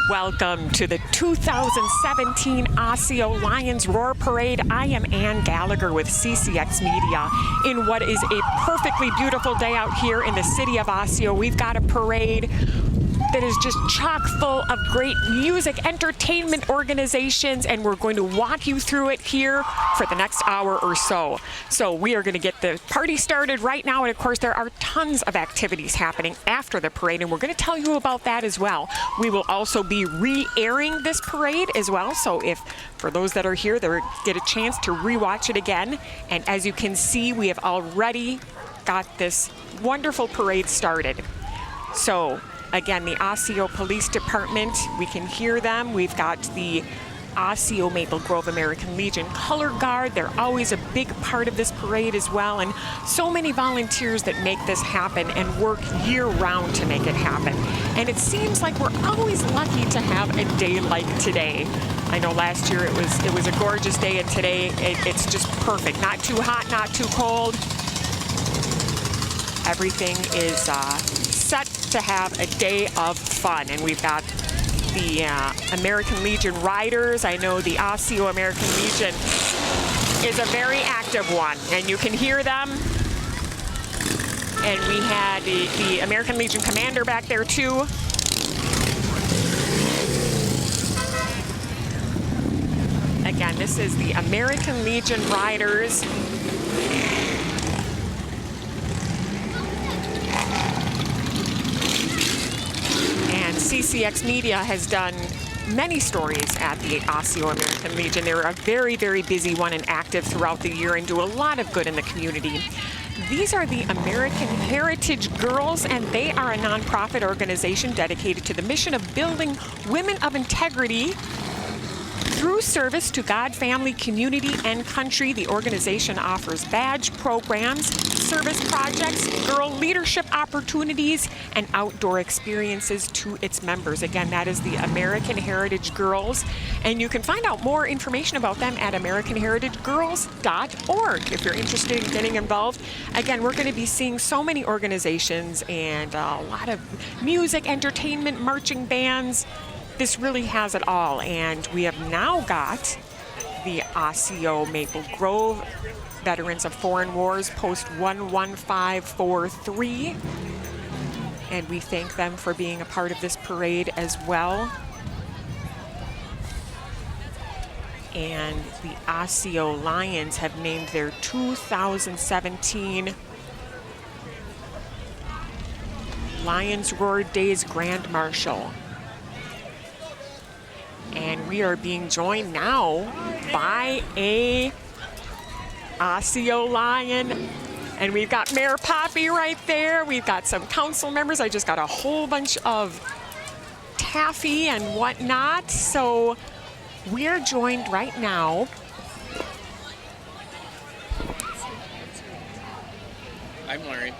Welcome to the 2017 Osseo Lions Roar Parade. I am Ann Gallagher with CCX Media in what is a perfectly beautiful day out here in the city of Osseo. We've got a parade that is just chock full of great music, entertainment organizations, and we're going to walk you through it here for the next hour or so. So we are going to get the party started right now, and of course there are tons of activities happening after the parade, and we're going to tell you about that as well. We will also be re-airing this parade as well, so if for those that are here, they get a chance to re-watch it again. And as you can see, we have already got this wonderful parade started. So again, the Osseo Police Department, we can hear them. We've got the Osseo Maple Grove American Legion Color Guard. They're always a big part of this parade as well. And so many volunteers that make this happen and work year-round to make it happen. And it seems like we're always lucky to have a day like today. I know last year it was a gorgeous day, and today it's just perfect. Not too hot, not too cold. Everything is set to have a day of fun, and we've got the American Legion Riders. I know the Osseo American Legion is a very active one, and you can hear them. And we had the American Legion Commander back there too. Again, this is the American Legion Riders. CCX Media has done many stories at the Osseo American Legion. They're a very, very busy one and active throughout the year and do a lot of good in the community. These are the American Heritage Girls, and they are a nonprofit organization dedicated to the mission of building women of integrity through service to God, family, community, and country. The organization offers badge programs, service projects, girl leadership opportunities, and outdoor experiences to its members. Again, that is the American Heritage Girls, and you can find out more information about them at AmericanHeritageGirls.org if you're interested in getting involved. Again, we're going to be seeing so many organizations and a lot of music, entertainment, marching bands. This really has it all, and we have now got the Osseo Maple Grove Veterans of Foreign Wars Post 11543, and we thank them for being a part of this parade as well. And the Osseo Lions have named their 2017 Lions Roar Days Grand Marshal. And we are being joined now by a Osseo Lion. And we've got Mayor Poppy right there. We've got some council members. I just got a whole bunch of taffy and whatnot. So we are joined right now. I'm Larry.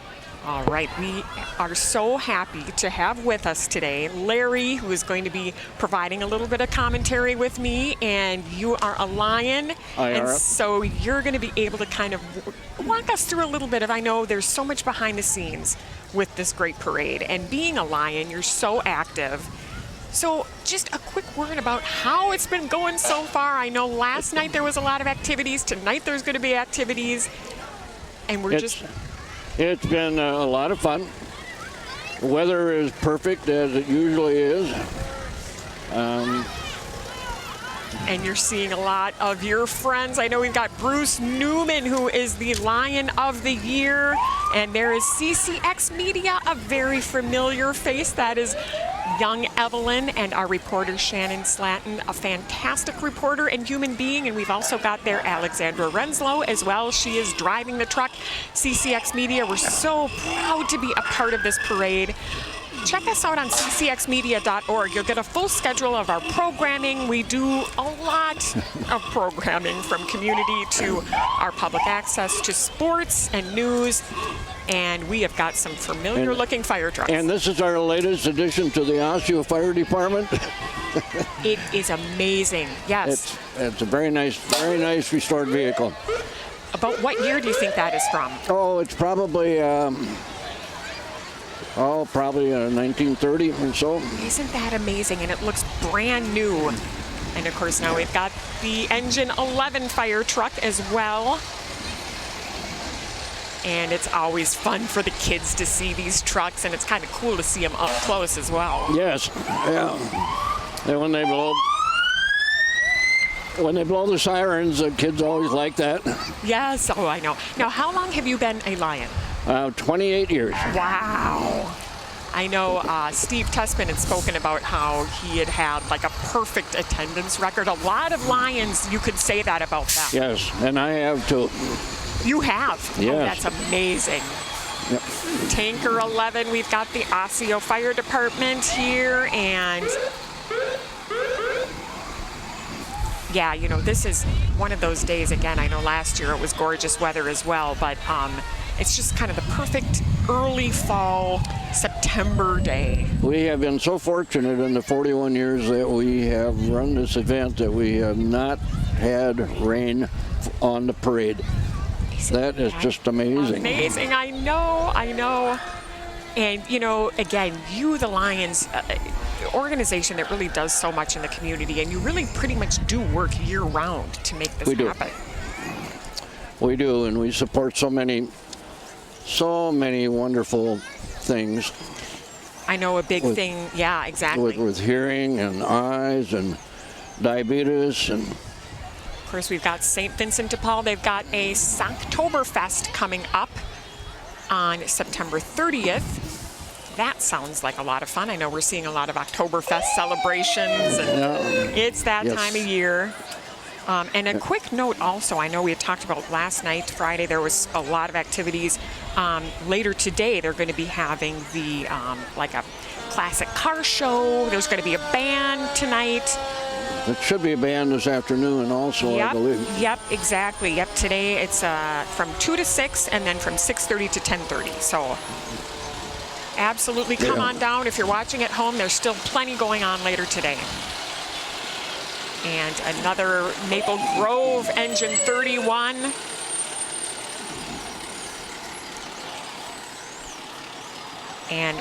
All right, we are so happy to have with us today Larry, who is going to be providing a little bit of commentary with me, and you are a Lion. And so you're going to be able to kind of walk us through a little bit of, I know there's so much behind the scenes with this great parade, and being a Lion, you're so active. So just a quick word about how it's been going so far. I know last night there was a lot of activities, tonight there's going to be activities, and It's been a lot of fun. The weather is perfect, as it usually is. And you're seeing a lot of your friends. I know we've got Bruce Newman, who is the Lion of the Year. And there is CCX Media, a very familiar face. That is young Evelyn, and our reporter Shannon Slatton, a fantastic reporter and human being. And we've also got there Alexandra Renslow as well. She is driving the truck. CCX Media, we're so proud to be a part of this parade. Check us out on ccxmedia.org. You'll get a full schedule of our programming. We do a lot of programming, from community to our public access to sports and news. And we have got some familiar looking fire trucks. And this is our latest addition to the Osseo Fire Department. It is amazing, yes. It's a very nice restored vehicle. About what year do you think that is from? Oh, it's probably Oh, probably 1930 or so. Isn't that amazing? And it looks brand new. And of course now we've got the Engine 11 fire truck as well. And it's always fun for the kids to see these trucks, and it's kind of cool to see them up close as well. Yes, yeah. And when they blow the sirens, the kids always like that. Yes, oh, I know. Now, how long have you been a Lion? 28 years. Wow. I know Steve Tessman had spoken about how he had like a perfect attendance record. A lot of Lions, you could say that about them. Yes, and I have too. You have? Yes. Oh, that's amazing. Yep. Tanker 11, we've got the Osseo Fire Department here, and yeah, you know, this is one of those days, again, I know last year it was gorgeous weather as well, but it's just kind of the perfect early fall September day. We have been so fortunate in the 41 years that we have run this event that we have not had rain on the parade. That is just amazing. Amazing, I know. And, you know, again, you, the Lions, organization that really does so much in the community, and you really pretty much do work year-round to make this happen. We do, and we support so many wonderful things. I know a big thing, yeah, exactly. With hearing and eyes and diabetes and... Of course, we've got St. Vincent de Paul. They've got a Socktoberfest coming up on September 30th. That sounds like a lot of fun. I know we're seeing a lot of Oktoberfest celebrations, and it's that time of year. And a quick note also, I know we had talked about last night, Friday, there was a lot of activities. Later today, they're going to be having the, like a classic car show. There's going to be a band tonight. It should be a band this afternoon also, I believe. Yep, exactly. Yep, today it's from 2 to 6 and then from 6:30 to 10:30. So absolutely come on down. If you're watching at home, there's still plenty going on later today. And another Maple Grove Engine 31. And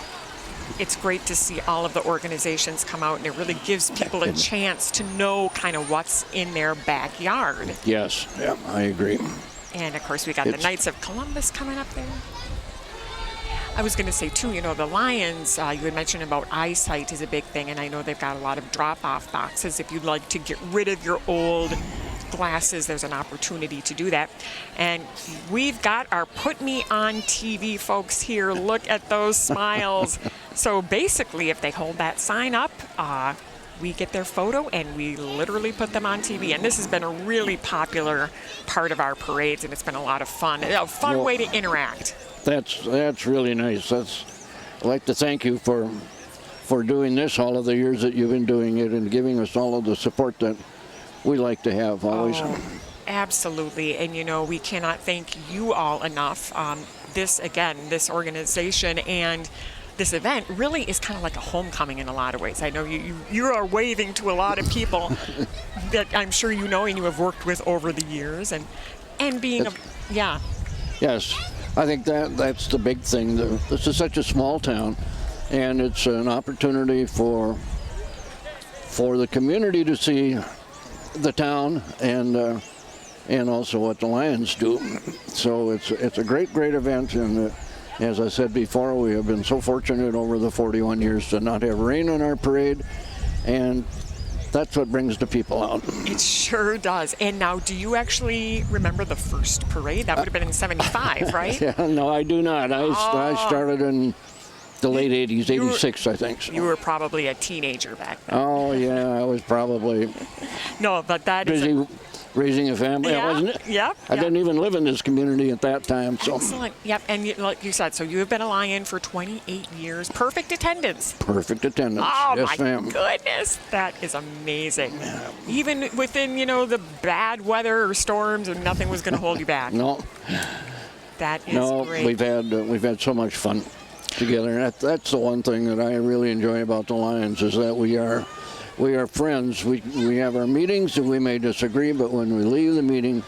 it's great to see all of the organizations come out, and it really gives people a chance to know kind of what's in their backyard. Yes, yeah, I agree. And of course, we got the Knights of Columbus coming up there. I was going to say too, you know, the Lions, you had mentioned about eyesight is a big thing, and I know they've got a lot of drop-off boxes. If you'd like to get rid of your old glasses, there's an opportunity to do that. And we've got our Put Me on TV folks here. Look at those smiles. So basically, if they hold that sign up, we get their photo and we literally put them on TV. And this has been a really popular part of our parades, and it's been a lot of fun. A fun way to interact. That's really nice. I'd like to thank you for doing this all of the years that you've been doing it and giving us all of the support that we like to have always. Oh, absolutely. And, you know, we cannot thank you all enough. This organization and this event really is kind of like a homecoming in a lot of ways. I know you are waving to a lot of people that I'm sure you know and you have worked with over the years. And being Yes, I think that's the big thing. This is such a small town, and it's an opportunity for the community to see the town and also what the Lions do. So it's a great event, and as I said before, we have been so fortunate over the 41 years to not have rain on our parade, and that's what brings the people out. It sure does. And now, do you actually remember the first parade? That would have been in 75, right? Yeah, no, I do not. I started in the late 80s, 86, I think. So. You were probably a teenager back then. Oh, yeah, I was probably busy raising a family, wasn't it? Yep. I didn't even live in this community at that time. So. Excellent. Yep, and like you said, so you have been a Lion for 28 years. Perfect attendance. Perfect attendance. Oh, yes, ma'am. My goodness. That is amazing. Even within, the bad weather or storms, and nothing was going to hold you back. No. That is great. We've had so much fun together. And that's the one thing that I really enjoy about the Lions is that we are friends. We have our meetings and we may disagree, but when we leave the meeting,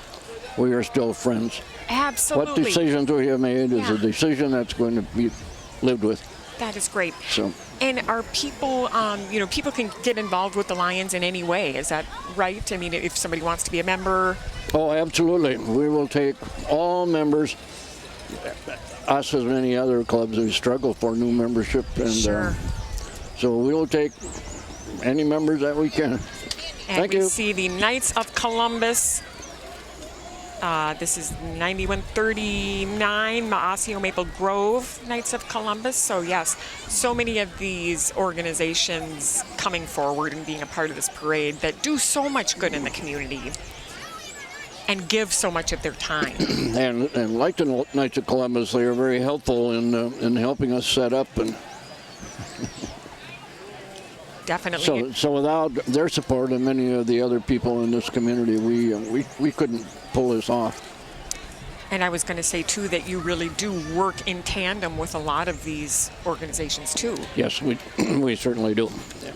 we are still friends. Absolutely. What decisions we have made is a decision that's going to be lived with. That is great. So, And are people, people can get involved with the Lions in any way. Is that right? I mean, if somebody wants to be a member. oh, absolutely. We will take all members, us as many other clubs who struggle for new membership. And Sure. so we will take any members that we can. And Thank we you. see the Knights of Columbus. This is 9139, Osseo Maple Grove Knights of Columbus. So yes, so many of these organizations coming forward and being a part of this parade that do so much good in the community and give so much of their time. And like the Knights of Columbus, they are very helpful in helping us set up. And Definitely. so without their support and many of the other people in this community, we couldn't pull this off. And I was going to say, too, that you really do work in tandem with a lot of these organizations, too. Yes, we certainly do. Yeah.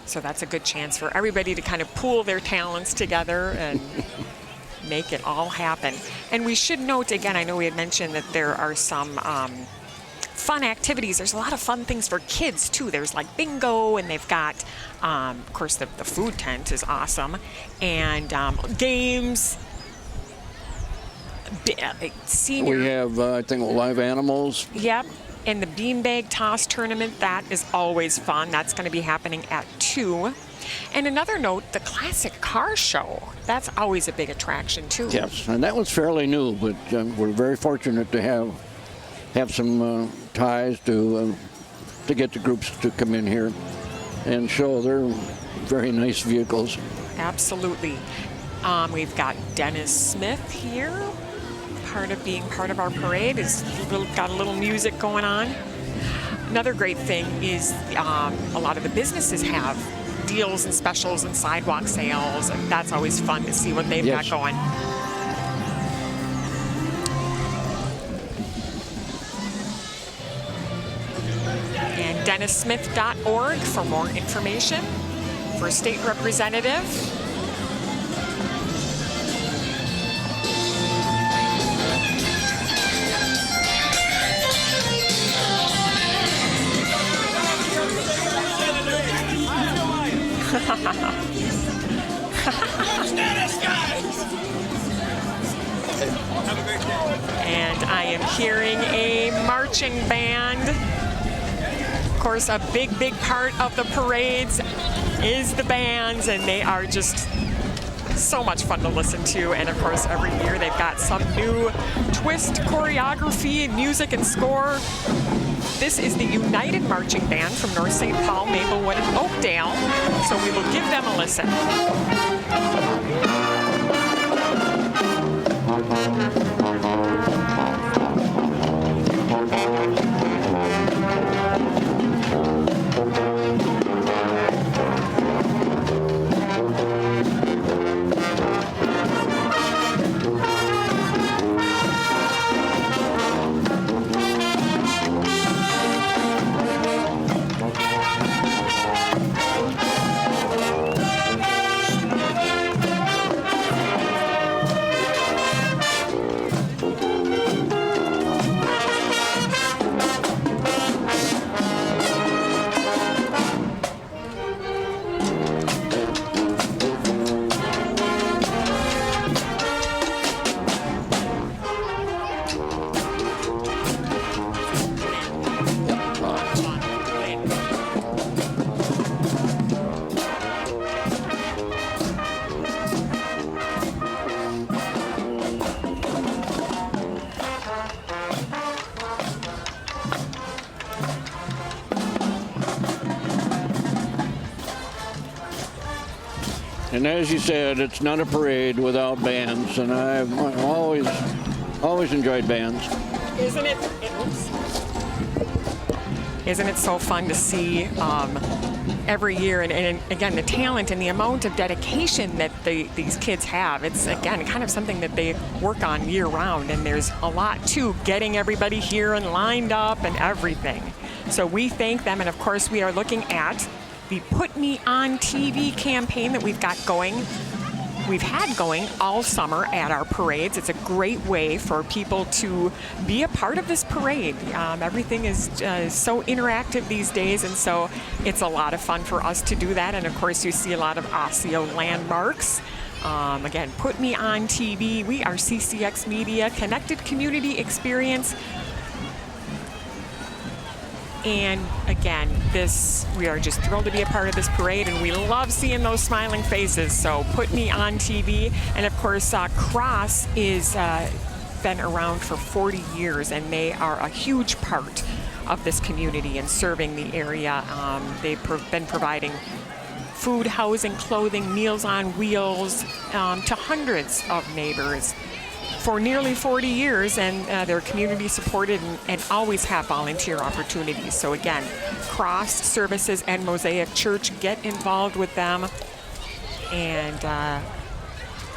So that's a good chance for everybody to kind of pool their talents together and make it all happen. And we should note, again, I know we had mentioned that there are some fun activities. There's a lot of fun things for kids, too. There's like bingo, and they've got, of course, the food tent is awesome, and games. Senior. We have, I think, live animals. Yep. And the beanbag toss tournament, that is always fun. That's going to be happening at 2. And another note, the classic car show. That's always a big attraction, too. Yes, and that was fairly new, but we're very fortunate to have some ties to get the groups to come in here and show their very nice vehicles. Absolutely. We've got Dennis Smith here. Being part of our parade is got a little music going on. Another great thing is a lot of the businesses have deals and specials and sidewalk sales, and that's always fun to see what they've got going. And DennisSmith.org for more information for a state representative. And I am hearing a marching band. Of course, a big, big part of the parades is the bands, and they are just so much fun to listen to. And of course, every year they've got some new twist, choreography, music, and score. This is the United Marching Band from North St. Paul, Maplewood, and Oakdale. So we will give them a listen. And as you said, it's not a parade without bands, and I've always enjoyed bands. Isn't it? Isn't it so fun to see every year? And again, the talent and the amount of dedication that these kids have. It's, again, kind of something that they work on year round. And there's a lot to getting everybody here and lined up and everything. So we thank them. And, of course, we are looking at the Put Me on TV campaign that we've got going. we've had going all summer at our parades. It's a great way for people to be a part of this parade. Everything is so interactive these days, and so it's a lot of fun for us to do that. And of course, you see a lot of Osseo landmarks. Again, put me on TV. We are CCX Media, Connected Community Experience. And again, we are just thrilled to be a part of this parade, and we love seeing those smiling faces. So put me on TV. And of course, Cross is been around for 40 years, and they are a huge part of this community and serving the area. They've been providing food, housing, clothing, Meals on Wheels to hundreds of neighbors for nearly 40 years, and they're community supported and always have volunteer opportunities. So again, Cross Services and Mosaic Church, get involved with them. And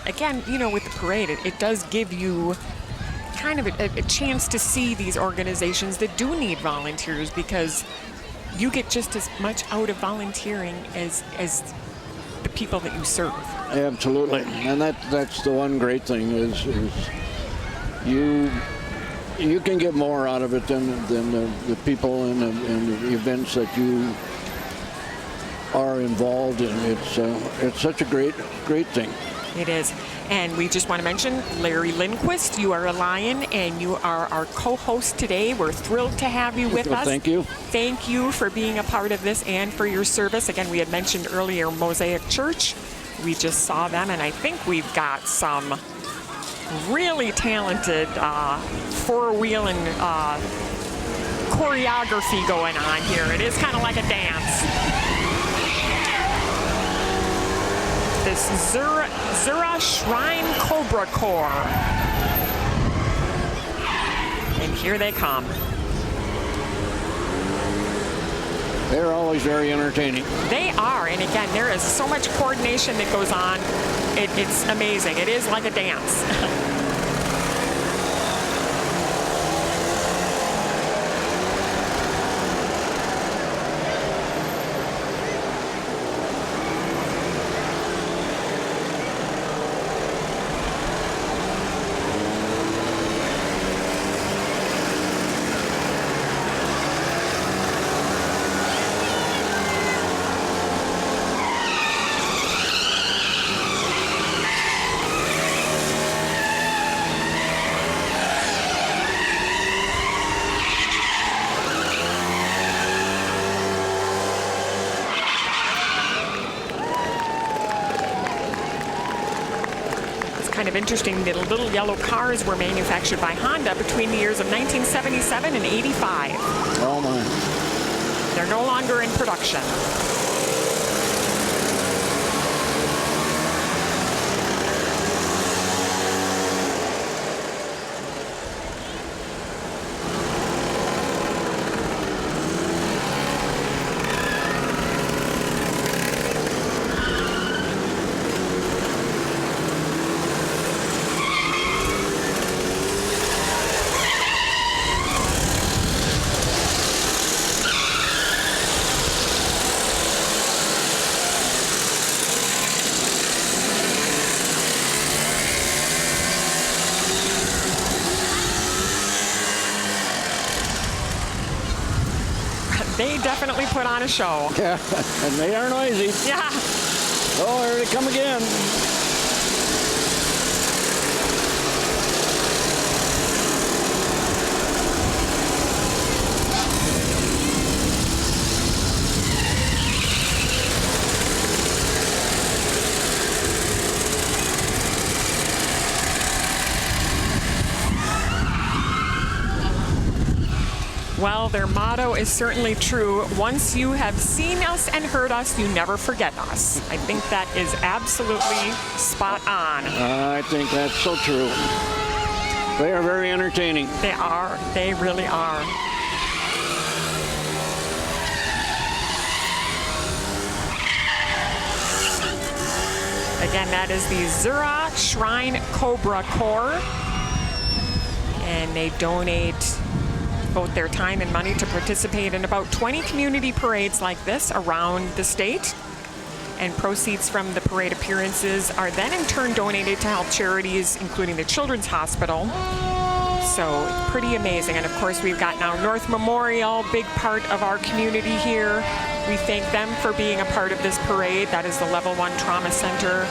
again, you know, with the parade, it does give you kind of a chance to see these organizations that do need volunteers, because you get just as much out of volunteering as the people that you serve. Absolutely, and that's the one great thing is you can get more out of it than the people and the events that you are involved in. It's such a great thing. It is. And we just want to mention Larry Lindquist, you are a Lion, and you are our co-host today. We're thrilled to have you with us. Thank you. Thank you for being a part of this and for your service. Again, we had mentioned earlier Mosaic Church. We just saw them, and I think we've got some really talented four-wheeling choreography going on here. It is kind of like a dance. This Zura Shrine Cobra Corps. And here they come. They're always very entertaining. They are, and again, there is so much coordination that goes on. It's amazing. It is like a dance. Kind of interesting that little yellow cars were manufactured by Honda between the years of 1977 and 85. Oh my. They're no longer in production. They definitely put on a show. Yeah, and they are noisy. Yeah. Oh, here they come again. Well, their motto is certainly true. Once you have seen us and heard us, you never forget us. I think that is absolutely spot on. I think that's so true. They are very entertaining. They are. They really are. Again, that is the Zura Shrine Cobra Corps. And they donate both their time and money to participate in about 20 community parades like this around the state. And proceeds from the parade appearances are then in turn donated to health charities, including the Children's Hospital. So pretty amazing. And of course, we've got now North Memorial, big part of our community here. We thank them for being a part of this parade. That is the Level 1 Trauma Center.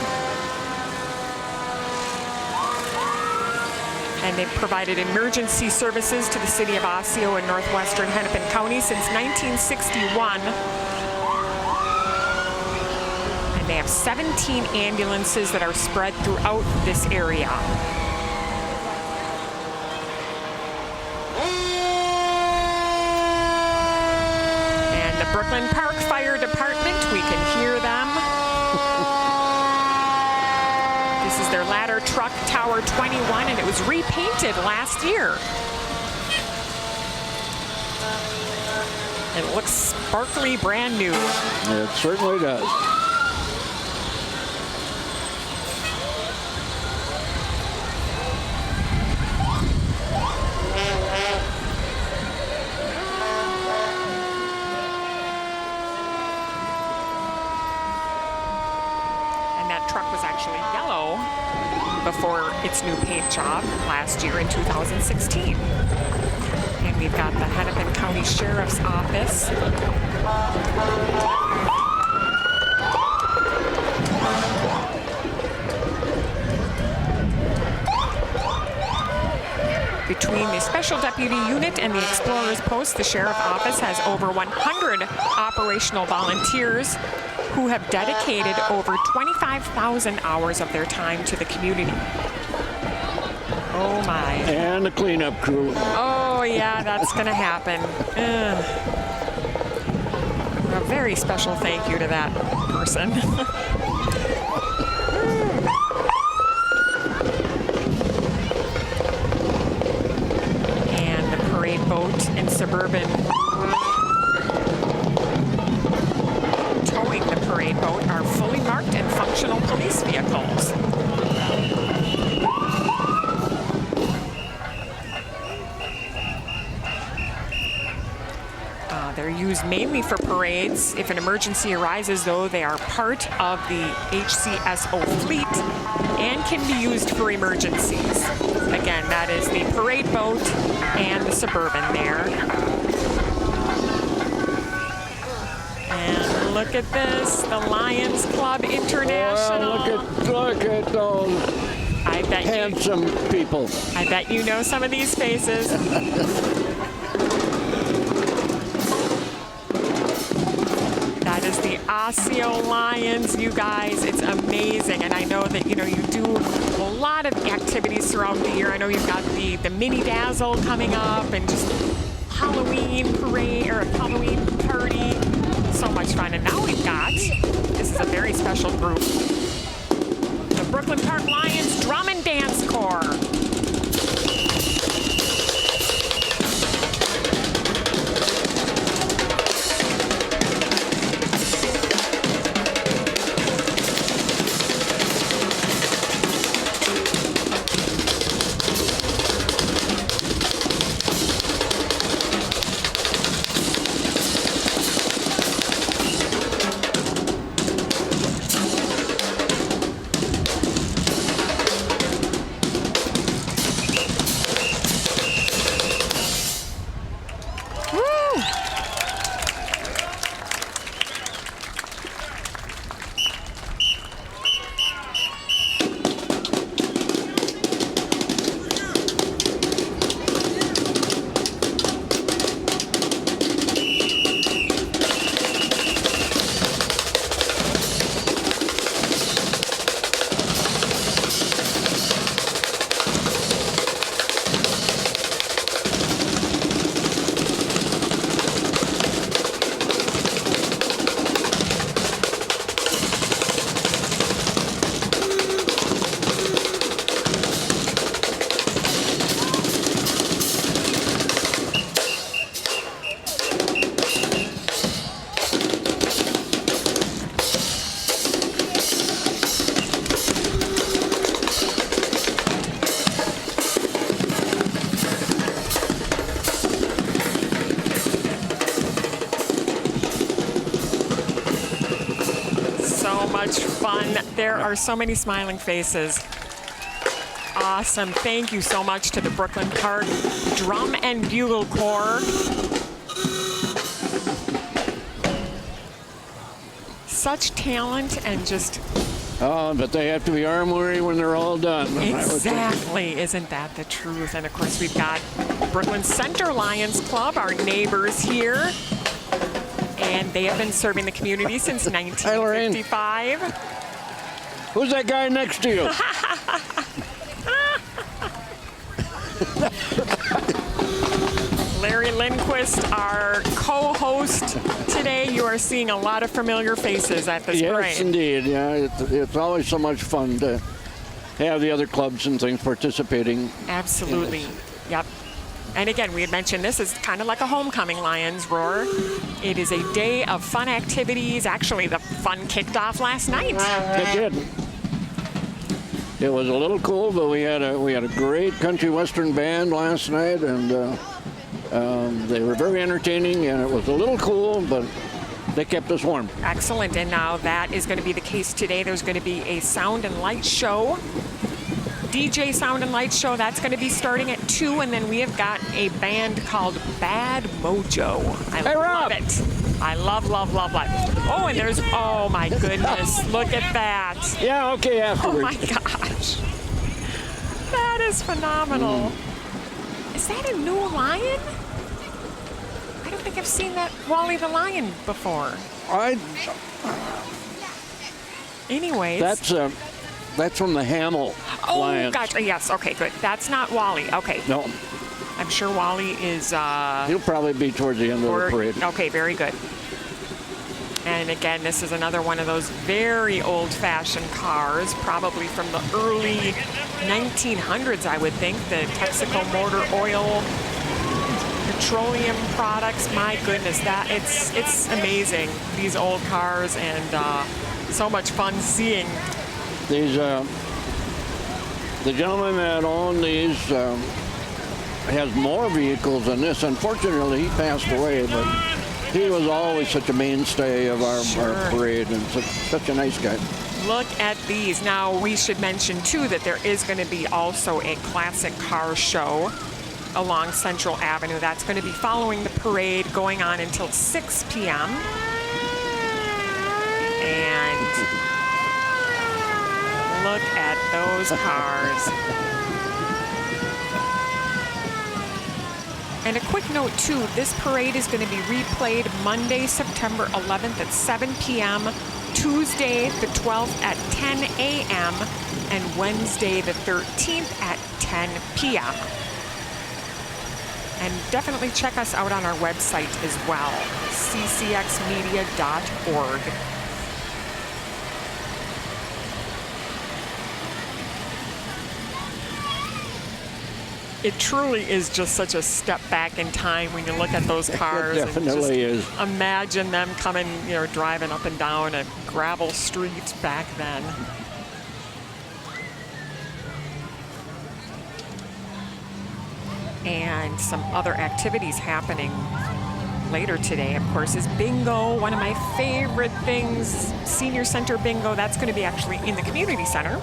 And they've provided emergency services to the city of Osseo and northwestern Hennepin County since 1961. And they have 17 ambulances that are spread throughout this area. And the Brooklyn Park Fire Department, we can hear them. This is their ladder truck, Tower 21, and it was repainted last year. It looks sparkly brand new. It certainly does. Truck was actually yellow before its new paint job last year in 2016. And we've got the Hennepin County Sheriff's Office. Between the Special Deputy Unit and the Explorers Post, the Sheriff's Office has over 100 operational volunteers who have dedicated over 25,000 hours of their time to the community. Oh my. And the cleanup crew. Oh yeah, that's gonna happen. A very special thank you to that person. And the parade boat and Suburban towing the parade boat are fully marked and functional police vehicles. They're used mainly for parades. If an emergency arises, though, they are part of the HCSO fleet and can be used for emergencies. Again, that is the parade boat and the Suburban there. And look at this, the Lions Club International. Well, look at those handsome people. I bet you know some of these faces. That is the Osseo Lions, you guys. It's amazing. And I know that, you do a lot of activities throughout the year. I know you've got the Mini Dazzle coming up and just Halloween parade or a Halloween party. So much fun. And now we've got, this is a very special group, the Brooklyn Park Lions Drum and Dance Corps. so much fun. There are so many smiling faces. Awesome. Thank you so much to the Brooklyn Park Drum and Bugle Corps. Such talent and just... Oh, but they have to be arm-weary when they're all done. Exactly. Isn't that the truth? And of course, we've got Brooklyn Center Lions Club, our neighbors here. And they have been serving the community since 1955. Who's that guy next to you? Larry Lindquist, our co-host today. You are seeing a lot of familiar faces at this parade. Yes, indeed. Yeah, it's always so much fun to have the other clubs and things participating. Absolutely. Yep. And again, we had mentioned this is kind of like a homecoming Lions Roar. It is a day of fun activities. Actually, the fun kicked off last night. It did. It was a little cool, but we had a great country western band last night, and they were very entertaining, and it was a little cool, but they kept us warm. Excellent. And now that is going to be the case today. There's going to be a sound and light show. DJ sound and light show. That's going to be starting at 2, and then we have got a band called Bad Mojo. I love it. I love. Oh, and there's, oh my goodness, look at that. Yeah, okay, afterwards. Oh my gosh. That is phenomenal. Is that a new lion? I don't think I've seen that Wally the Lion before. Anyways. That's from the Hamill Lions. Oh, gotcha. Yes, okay, good. That's not Wally. Okay. No. I'm sure Wally is... He'll probably be towards the end of the parade. Okay, very good. And again, this is another one of those very old-fashioned cars, probably from the early 1900s, I would think. The Texaco motor oil, petroleum products. My goodness, it's amazing, these old cars, and so much fun seeing. These, the gentleman that owned these has more vehicles than this. Unfortunately, he passed away, but he was always such a mainstay of our parade, and such a nice guy. Look at these. Now, we should mention, too, that there is going to be also a classic car show along Central Avenue. That's going to be following the parade, going on until 6 p.m. And look at those cars. And a quick note, too, this parade is going to be replayed Monday, September 11th at 7 p.m., Tuesday, the 12th at 10 a.m., and Wednesday, the 13th at 10 p.m. And definitely check us out on our website as well, ccxmedia.org. It truly is just such a step back in time when you look at those cars. It definitely is. Imagine them coming, driving up and down a gravel street back then. And some other activities happening later today, of course, is bingo. One of my favorite things, senior center bingo. That's going to be actually in the community center.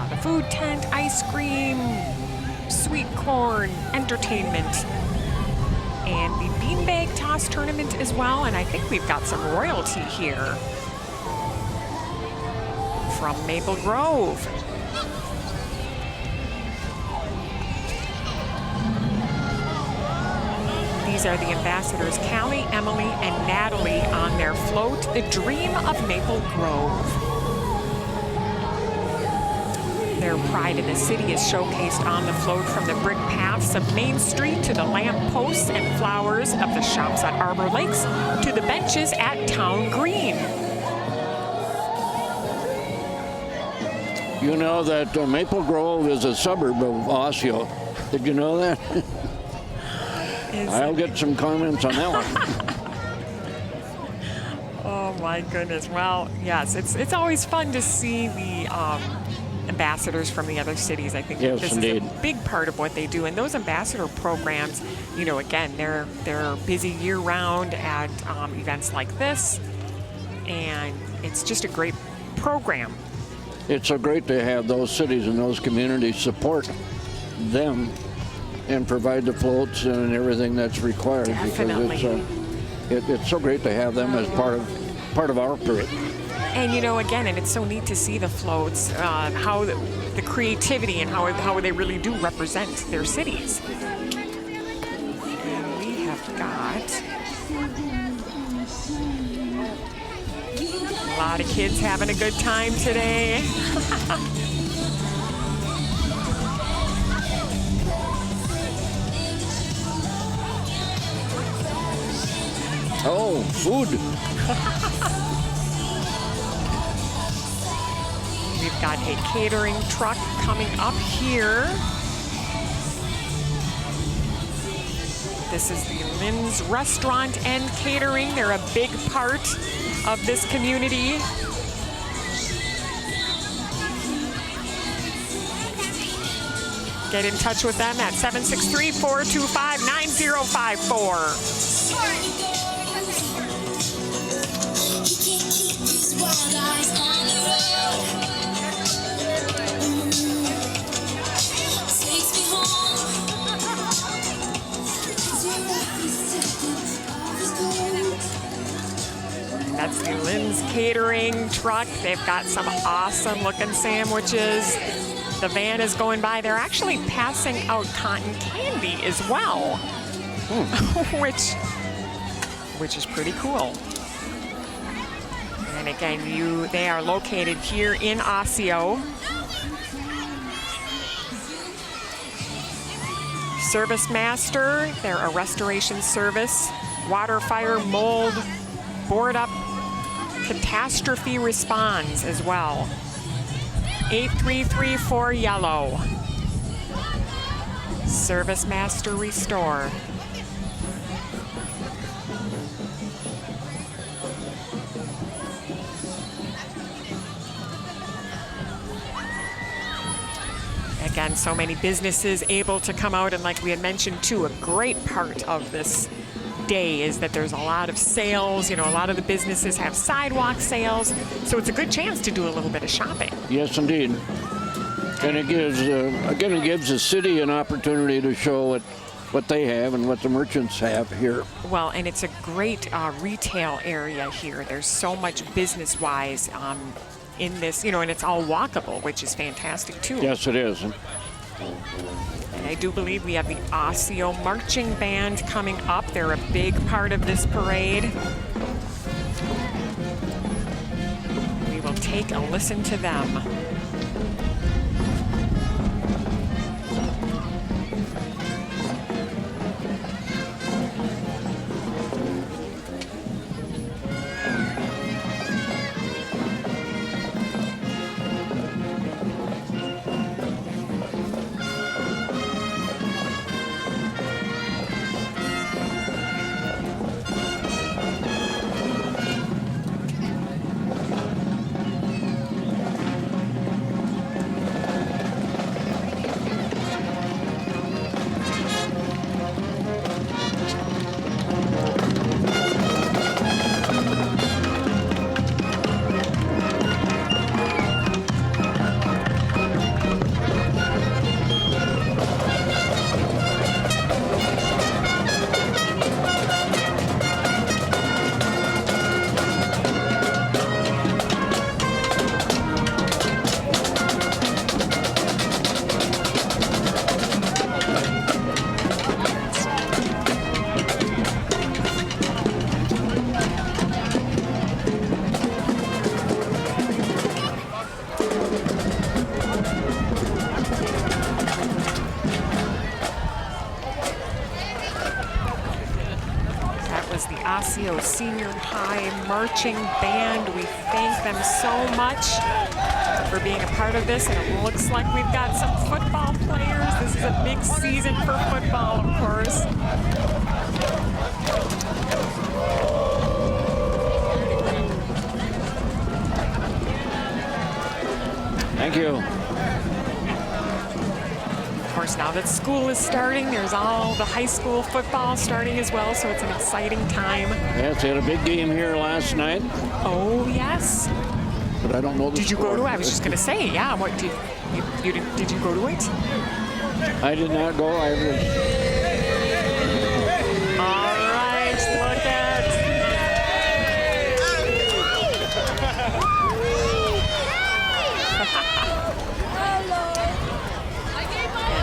The food tent, ice cream, sweet corn, entertainment, and the beanbag toss tournament as well. And I think we've got some royalty here from Maple Grove. These are the ambassadors, Callie, Emily, and Natalie, on their float, The Dream of Maple Grove. Their pride in the city is showcased on the float, from the brick paths of Main Street to the lamp posts and flowers of the shops at Arbor Lakes to the benches at Town Green. You know that Maple Grove is a suburb of Osseo. Did you know that? I'll get some comments on that one. Oh my goodness. Well, yes, it's always fun to see the ambassadors from the other cities. I think yes, this indeed. is a big part of what they do. And those ambassador programs, again, they're busy year-round at events like this. and it's just a great program. It's so great to have those cities and those communities support them and provide the floats and everything that's required. Definitely. Because it's so great to have them as part of our parade. And again, and it's so neat to see the floats, how the creativity and how they really do represent their cities. And we have got a lot of kids having a good time today. Oh, food. We've got a catering truck coming up here. This is the Lynn's Restaurant and Catering. They're a big part of this community. Get in touch with them at 763-425-9054. That's the Lynn's Catering truck. They've got some awesome looking sandwiches. The van is going by. They're actually passing out cotton candy as well, which is pretty cool. And again, they are located here in Osseo. Service Master, they're a restoration service, water, fire, mold, board up, catastrophe responds as well. 8334 yellow. Service Master Restore. Again, so many businesses able to come out, and like we had mentioned too, a great part of this day is that there's a lot of sales. A lot of the businesses have sidewalk sales, so it's a good chance to do a little bit of shopping. Yes, indeed. And it gives, it gives the city an opportunity to show what they have and what the merchants have here. Well, and it's a great retail area here. There's so much business-wise in this, and it's all walkable, which is fantastic too. Yes, it is. And I do believe we have the Osseo Marching Band coming up. They're a big part of this parade. We will take a listen to them. Osseo Senior High Marching Band. We thank them so much for being a part of this, and it looks like we've got some football players. This is a big season for football, of course. Thank you. Of course, course, now that school is starting, there's all the high school football starting as well, so it's an exciting time. Yes, they had a big game here last night. Oh, yes. But I don't know the Did you score. go to it? I was just going to say, yeah. What did you go to it? I did not go. I was. All right, look at.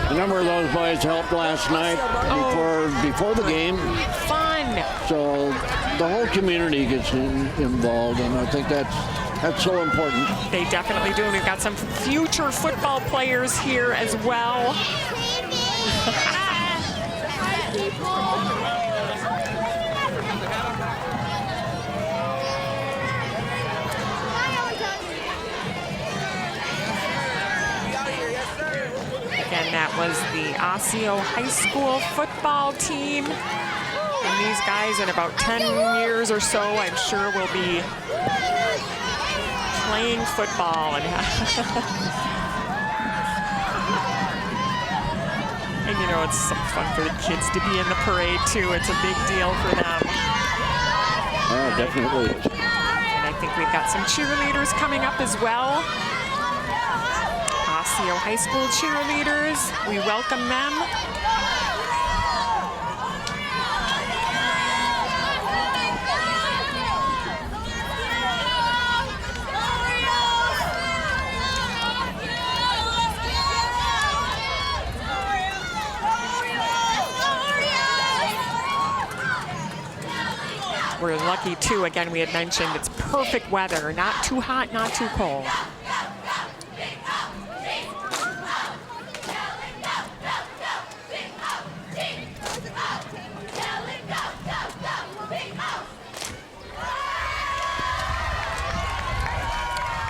A number of those boys helped last night before the game. Fun. So the whole community gets involved, and I think that's so important. They definitely do, and we've got some future football players here as well. Again, that was the Osseo High School football team. And these guys in about 10 years or so, I'm sure will be playing football. And you know, it's so fun for the kids to be in the parade too. It's a big deal for them. Oh, definitely is. And I think we've got some cheerleaders coming up as well. Osseo High School cheerleaders, we welcome them. We're lucky too, again, we had mentioned it's perfect weather, not too hot, not too cold.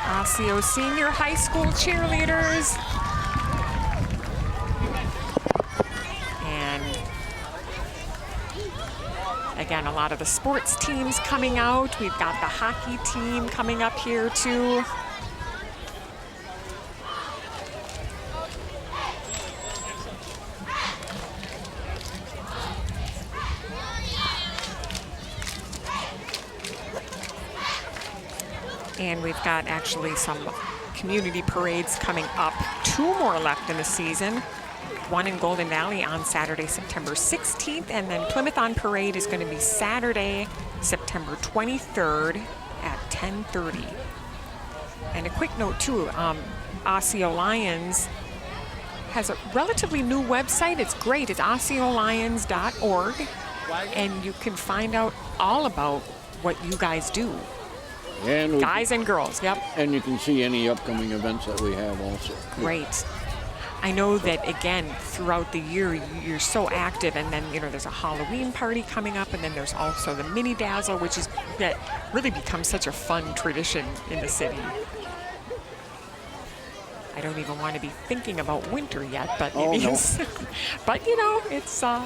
Osseo Senior High School cheerleaders. And again, a lot of the sports teams coming out. We've got the hockey team coming up here too. And we've got actually some community parades coming up. 2 more left in the season. One in Golden Valley on Saturday, September 16th, and then Plymouth on Parade is going to be Saturday, September 23rd at 10:30. And a quick note too, Osseo Lions has a relatively new website. It's great. It's osseolions.org, and you can find out all about what you guys do. And Guys and girls, yep. And you can see any upcoming events that we have also. Great. I know that, again, throughout the year, you're so active, and then, you know, there's a Halloween party coming up, and then there's also the Mini Dazzle, which is that really becomes such a fun tradition in the city. I don't even want to be thinking about winter yet, but it is. But, you know, it's a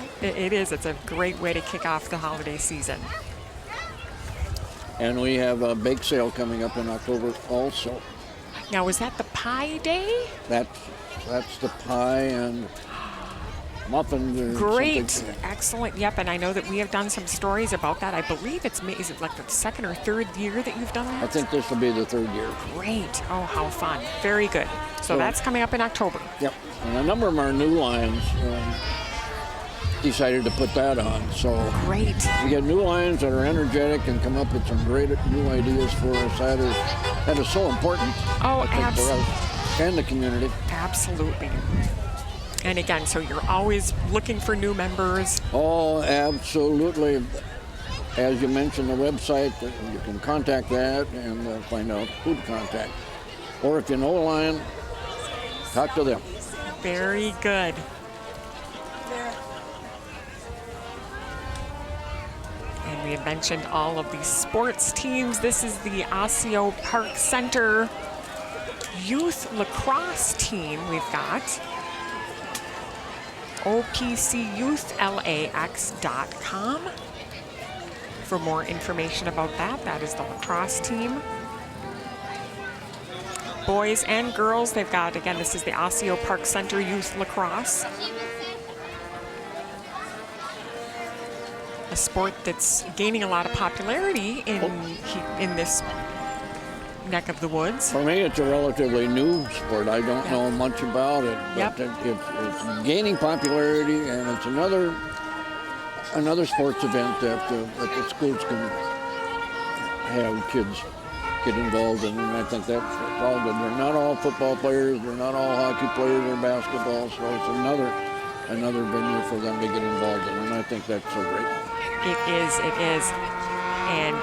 great way to kick off the holiday season. And we have a bake sale coming up in October also. Now, is that the Pie Day? That's the pie and muffins. Or Great, something. excellent. Yep, and I know that we have done some stories about that. I believe is it like the 2nd or 3rd year that you've done that? I think this will be the 3rd year. Great. Oh, how fun. Very good. So that's coming up in October. Yep. And a number of our new Lions decided to put that on. So great. We get new Lions that are energetic and come up with some great new ideas for us. That is so important. Oh, absolutely. For us and the community. Absolutely. And again, so you're always looking for new members. Oh, absolutely. As you mentioned, the website, you can contact that and find out who to contact. Or if you know a Lion, talk to them. Very good. And we had mentioned all of these sports teams. This is the Osseo Park Center youth lacrosse team we've got. OPCYouthLAX.com for more information about that. That is the lacrosse team. boys and girls. They've got, again, this is the Osseo Park Center Youth Lacrosse. A sport that's gaining a lot of popularity in this neck of the woods. For me, it's a relatively new sport. I don't know much about it, but it's gaining popularity, and it's another sports event that the schools can have kids get involved in, and I think that's all good. They're not all football players, they're not all hockey players or basketball, so it's another venue for them to get involved in, and I think that's so great. It is. And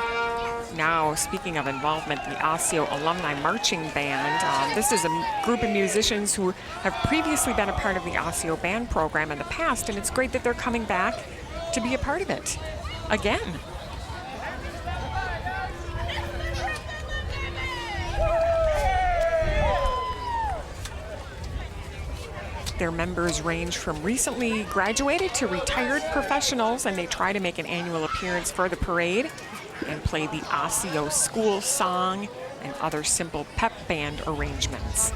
now, speaking of involvement, the Osseo Alumni Marching Band. This is a group of musicians who have previously been a part of the Osseo Band program in the past, and it's great that they're coming back to be a part of it again. Their members range from recently graduated to retired professionals, and they try to make an annual appearance for the parade and play the Osseo School Song and other simple pep band arrangements.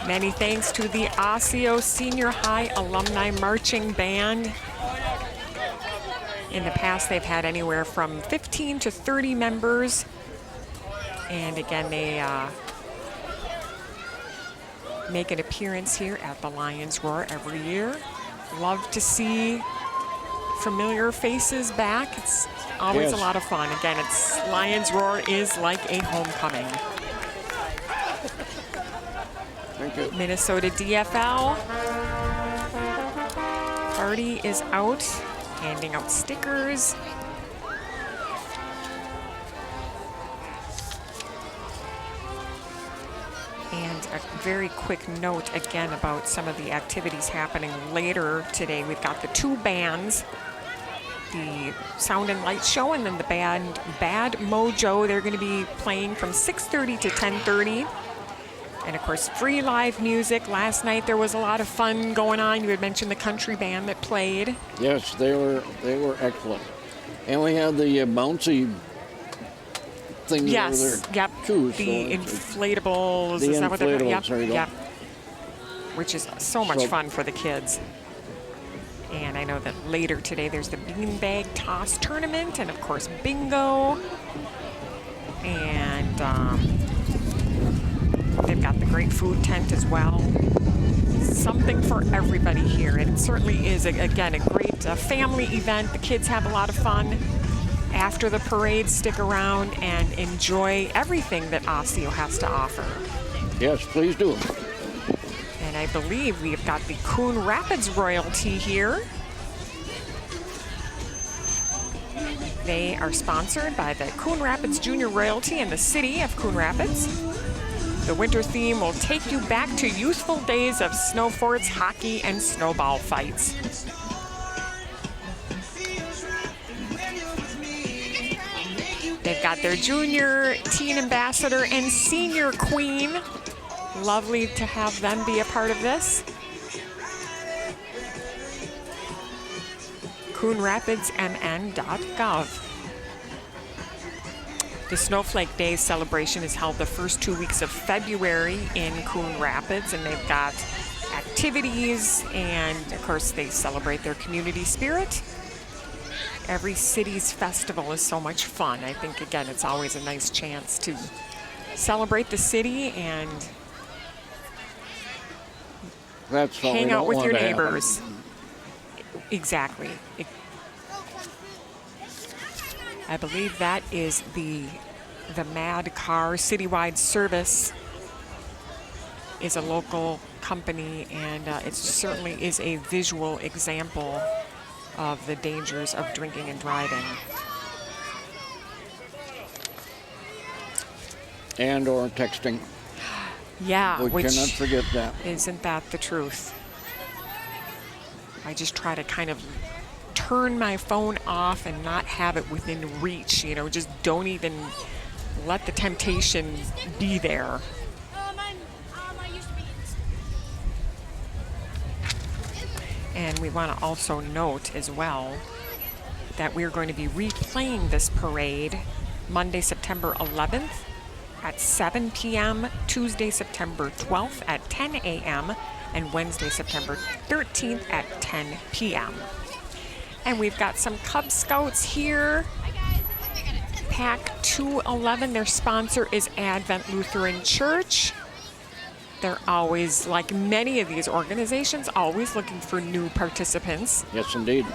Many thanks to the Osseo Senior High Alumni Marching Band. In the past, they've had anywhere from 15 to 30 members. And again, they make an appearance here at the Lions Roar every year. Love to see familiar faces back. It's always a lot of fun. Again, it's Lions Roar is like a homecoming. Thank you. Minnesota DFL party is out, handing out stickers. And a very quick note again about some of the activities happening later today. We've got the two bands, the Sound and Light Show, and then the band Bad Mojo. They're going to be playing from 6:30 to 10:30. And of course, free live music. Last night there was a lot of fun going on. You had mentioned the country band that played. Yes, they were excellent. And we had the bouncy things over there. Yep. Too, the inflatables. The is that what they're called? inflatables, there you go. Yep. Which is so much fun for the kids. And I know that later today there's the beanbag toss tournament, and of course bingo. And they've got the great food tent as well. Something for everybody here. It certainly is, again, a great family event. The kids have a lot of fun. After the parade, stick around and enjoy everything that Osseo has to offer. Yes, please do. And I believe we've got the Coon Rapids royalty here. They are sponsored by the Coon Rapids Junior Royalty and the City of Coon Rapids. The winter theme will take you back to youthful days of snow forts, hockey, and snowball fights. They've got their junior teen ambassador and senior queen. Lovely to have them be a part of this. CoonRapidsMN.gov. The Snowflake Days celebration is held the first 2 weeks of February in Coon Rapids, and they've got activities, and of course they celebrate their community spirit. Every city's festival is so much fun. I think, again, it's always a nice chance to celebrate the city and hang out with your neighbors. Exactly. I believe that is the Mad Car Citywide Service is a local company, and it certainly is a visual example of the dangers of drinking and driving. And or texting. Yeah, We which cannot forget that. Isn't that the truth? I just try to kind of turn my phone off and not have it within reach, you know, just don't even let the temptation be there. And we want to also note as well that we're going to be replaying this parade Monday, September 11th at 7 p.m., Tuesday, September 12th at 10 a.m., and Wednesday, September 13th at 10 p.m. And we've got some Cub Scouts here. Pack 211, their sponsor is Advent Lutheran Church. They're always, like many of these organizations, always looking for new participants. Yes, indeed.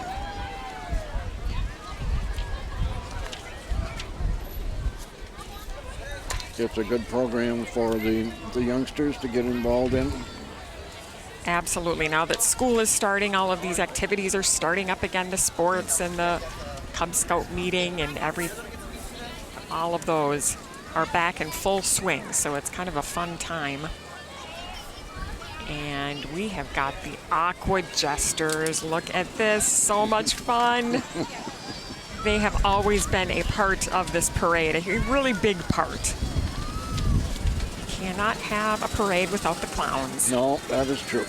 It's a good program for the youngsters to get involved in. Absolutely. Now that school is starting, all of these activities are starting up again. The sports and the Cub Scout meeting and all of those are back in full swing. So it's kind of a fun time. And we have got the Aqua Jesters. Look at this, so much fun. They have always been a part of this parade, a really big part. Cannot have a parade without the clowns. No, that is true.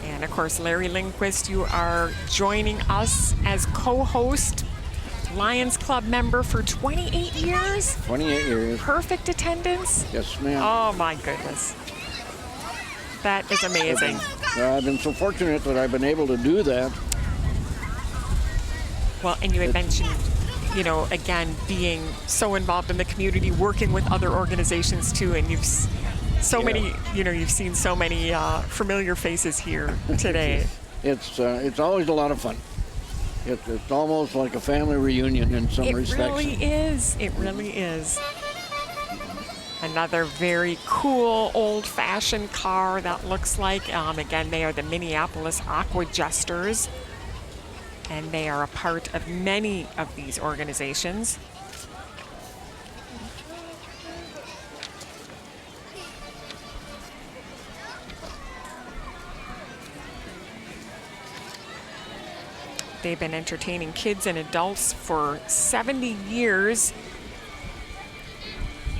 And of course, Larry Lindquist, you are joining us as co-host, Lions Club member for 28 years. 28 years. Perfect attendance. Yes, ma'am. Oh my goodness. That is amazing. I've been so fortunate that I've been able to do that. Well, and you had mentioned, you know, again, being so involved in the community, working with other organizations too, and you've many, you know, you've seen so many familiar faces here today. It's always a lot of fun. It's almost like a family reunion in some respects. It really is. It really is. Another very cool old-fashioned car that looks like, again, they are the Minneapolis Aqua Jesters, and they are a part of many of these organizations. They've been entertaining kids and adults for 70 years.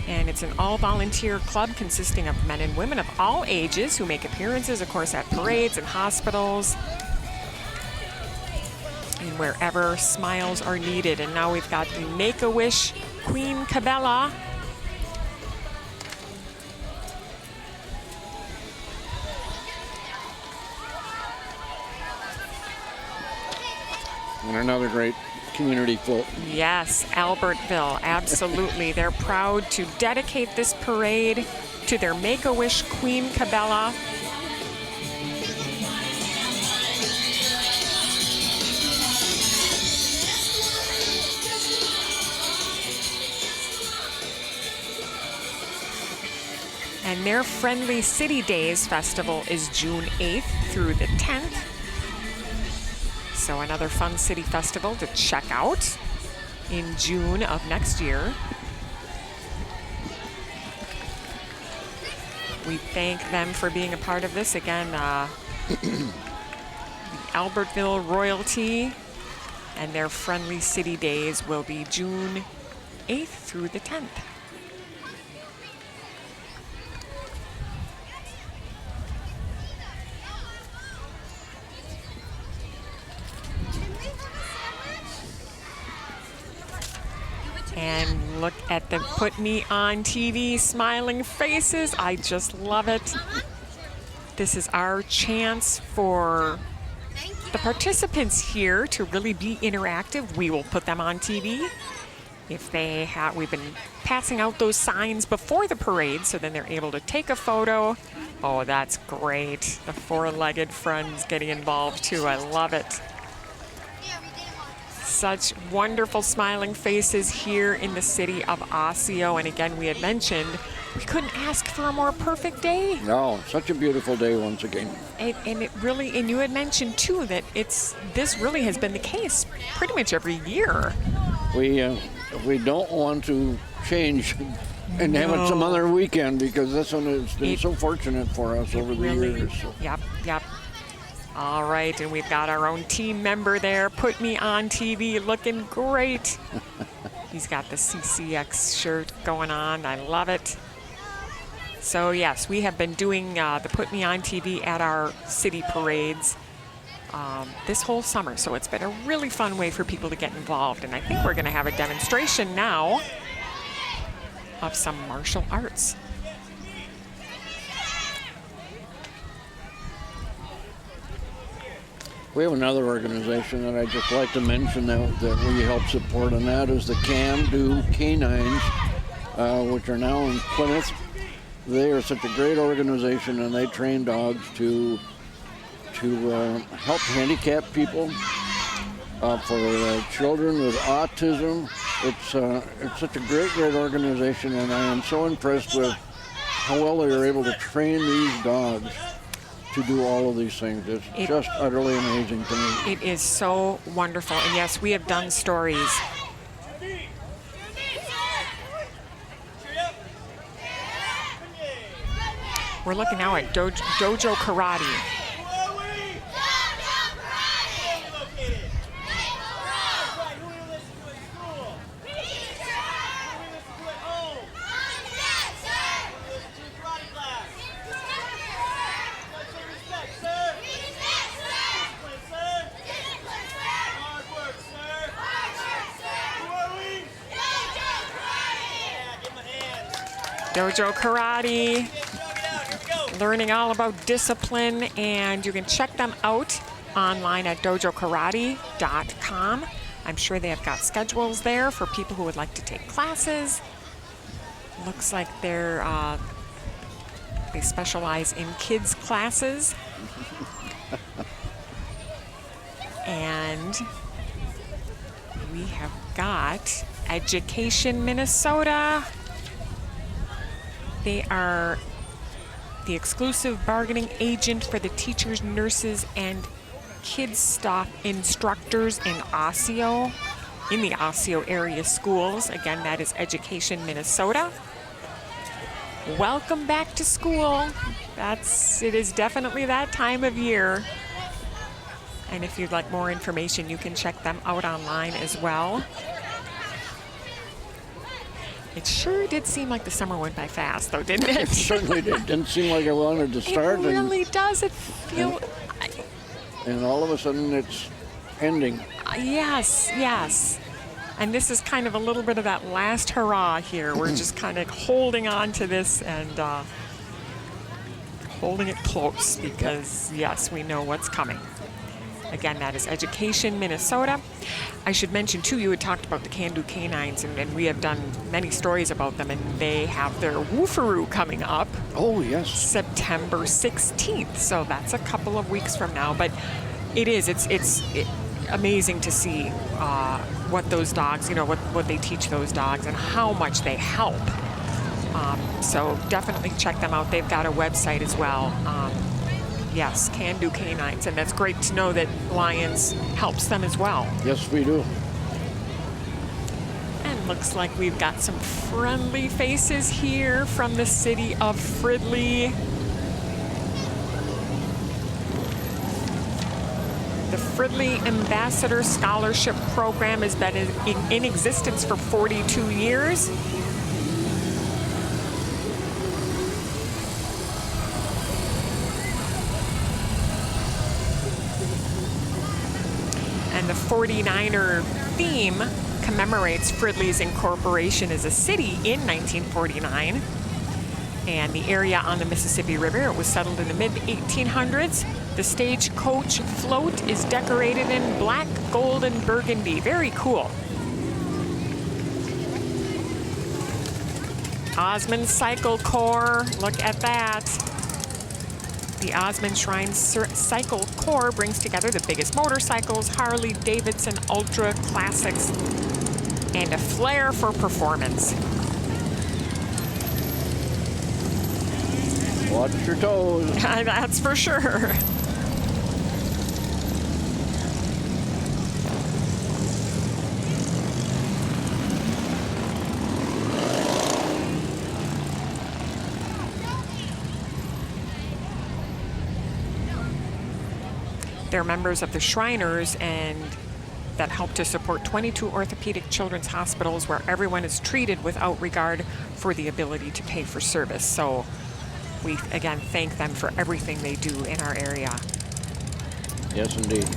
And it's an all-volunteer club consisting of men and women of all ages who make appearances, of course, at parades and hospitals and wherever smiles are needed. And now we've got the Make-A-Wish Queen Cabela. And another great community float. Yes, Albertville, absolutely. They're proud to dedicate this parade to their Make-A-Wish Queen Cabela. And their Friendly City Days Festival is June 8th through the 10th. So another fun city festival to check out in June of next year. We thank them for being a part of this. Again, the Albertville Royalty and their Friendly City Days will be June 8th through the 10th. And look at the Put Me on TV smiling faces. I just love it. This is our chance for the participants here to really be interactive. We will put them on TV. if they have, we've been passing out those signs before the parade, so then they're able to take a photo. Oh, that's great. The four-legged friends getting involved too. I love it. Such wonderful smiling faces here in the city of Osseo. And again, we had mentioned we couldn't ask for a more perfect day. No, such a beautiful day once again. And it really, and you had mentioned too that this really has been the case pretty much every year. We don't want to change and have it some other weekend, because this one has been so fortunate for us over the years. So. Yep. All right, and we've got our own team member there. Put me on TV, looking great. He's got the CCX shirt going on. I love it. So yes, we have been doing the Put Me on TV at our city parades this whole summer. So it's been a really fun way for people to get involved. And I think we're going to have a demonstration now of some martial arts. We have another organization that I'd just like to mention that we help support, and that is the Can Do Canines, which are now in Plymouth. They are such a great organization, and they train dogs to help handicapped people, for children with autism. It's such a great organization, and I am so impressed with how well they are able to train these dogs to do all of these things. It's just utterly amazing to me. It is so wonderful. And yes, we have done stories. We're looking now at Dojo Karate. Dojo Karate, learning all about discipline, and you can check them out online at dojokarate.com. I'm sure they have got schedules there for people who would like to take classes. Looks like they specialize in kids classes. And we have got Education Minnesota. They are the exclusive bargaining agent for the teachers, nurses, and kids staff instructors in Osseo, in the Osseo area schools. Again, that is Education Minnesota. Welcome back to school. It is definitely that time of year. And if you'd like more information, you can check them out online as well. It sure did seem like the summer went by fast, though, didn't it? It certainly did. Didn't seem like I wanted to start. It really does. It feels. And all of a sudden, it's ending. Yes. And this is kind of a little bit of that last hurrah here. We're just kind of holding on to this and holding it close because, yes, we know what's coming. Again, that is Education Minnesota. I should mention, too, you had talked about the Can Do Canines, and we have done many stories about them, and they have their Woofaroo coming up. Oh, yes. September 16th, so that's a couple of weeks from now. But it's amazing to see what those dogs, what they teach those dogs and how much they help. So definitely check them out. They've got a website as well. Yes, Can Do Canines, and that's great to know that Lions helps them as well. Yes, we do. And looks like we've got some friendly faces here from the city of Fridley. The Fridley Ambassador Scholarship Program has been in existence for 42 years. And the 49er theme commemorates Fridley's incorporation as a city in 1949. And the area on the Mississippi River, it was settled in the mid-1800s. The stagecoach float is decorated in black, gold, and burgundy. Very cool. Osmond Cycle Corps, look at that. The Osmond Shrine Cycle Corps brings together the biggest motorcycles, Harley Davidson Ultra Classics, and a flair for performance. Watch your toes. That's for sure. They're members of the Shriners and that help to support 22 orthopedic children's hospitals where everyone is treated without regard for the ability to pay for service. So we, again, thank them for everything they do in our area. Yes, indeed.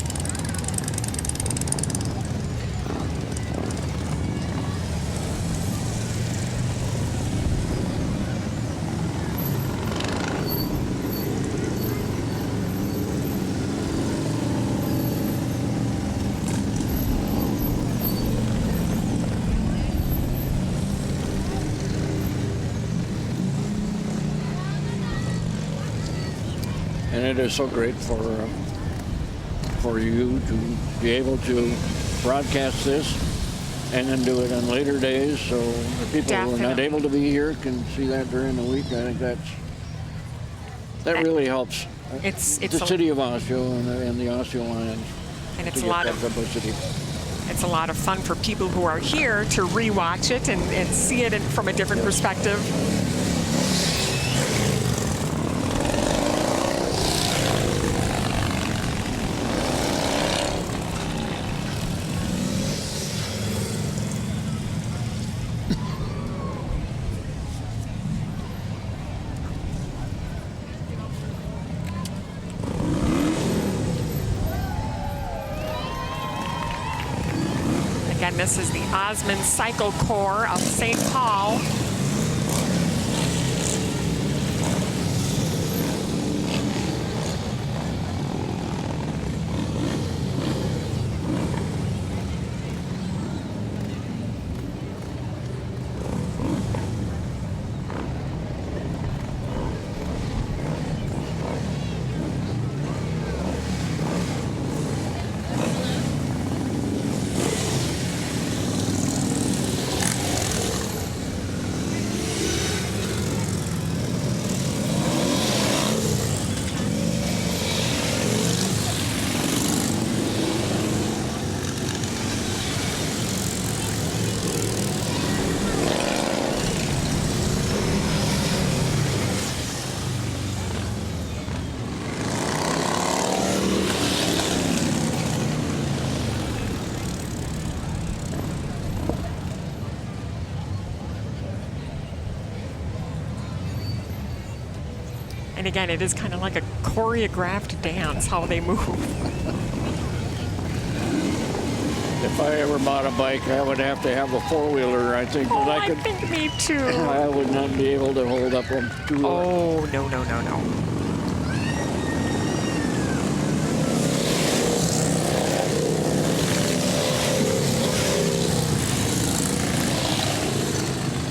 And it is so great for you to be able to broadcast this and then do it on later days, so the people who are not able to be here can see that during the week. I think that really helps. It's the city of Osseo and the Osseo Lions. And it's a lot of publicity. It's a lot of fun for people who are here to rewatch it and see it from a different perspective. Again, this is the Osmond Cycle Corps of St. Paul. And again, it is kind of like a choreographed dance, how they move. If I ever bought a bike, I would have to have a four-wheeler, I think. Oh, I think me too. I would not be able to hold up on two. Oh, no, no, no, no.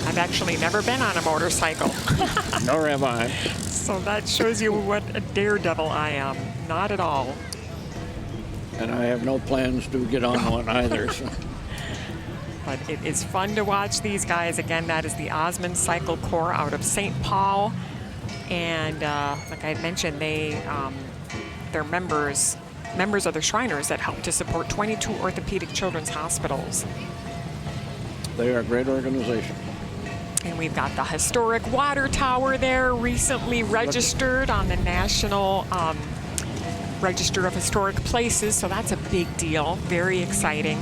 I've actually never been on a motorcycle. Nor have I. So that shows you what a daredevil I am. Not at all. And I have no plans to get on one either. So. But it is fun to watch these guys. Again, that is the Osmond Cycle Corps out of St. Paul. And like I mentioned, they're members of the Shriners that help to support 22 orthopedic children's hospitals. They are a great organization. And we've got the historic water tower there, recently registered on the National Register of Historic Places, so that's a big deal. Very exciting.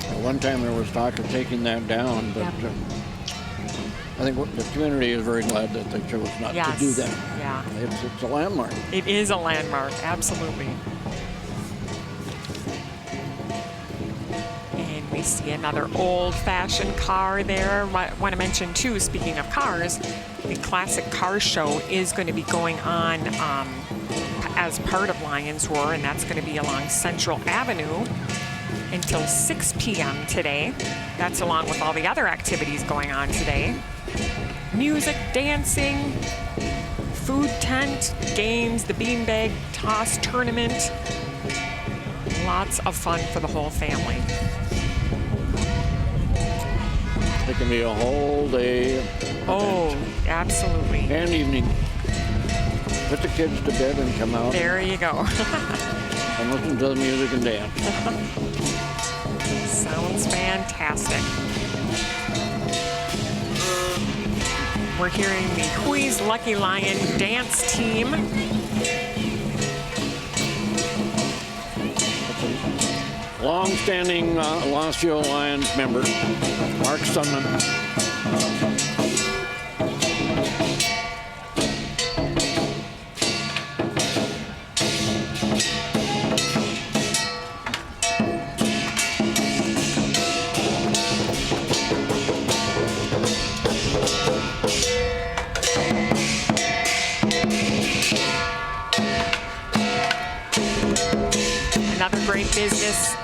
At one time there was talk of taking that down, but I think the community is very glad that they chose not to do that. Yeah. It's a landmark. It is a landmark, absolutely. We see another old-fashioned car there. I want to mention, too, speaking of cars, the Classic Car Show is going to be going on as part of Lions Roar, and that's going to be along Central Avenue until 6 p.m. today. That's along with all the other activities going on today. Music, dancing, food tent, games, the beanbag toss tournament. Lots of fun for the whole family. It can be a whole day event. Oh, absolutely. And evening. Put the kids to bed and come out. There you go. And listen to the music and dance. Sounds fantastic. We're hearing the Hui's Lucky Lion dance team. Long-standing Osseo Lions member, Mark Sunman. Another great business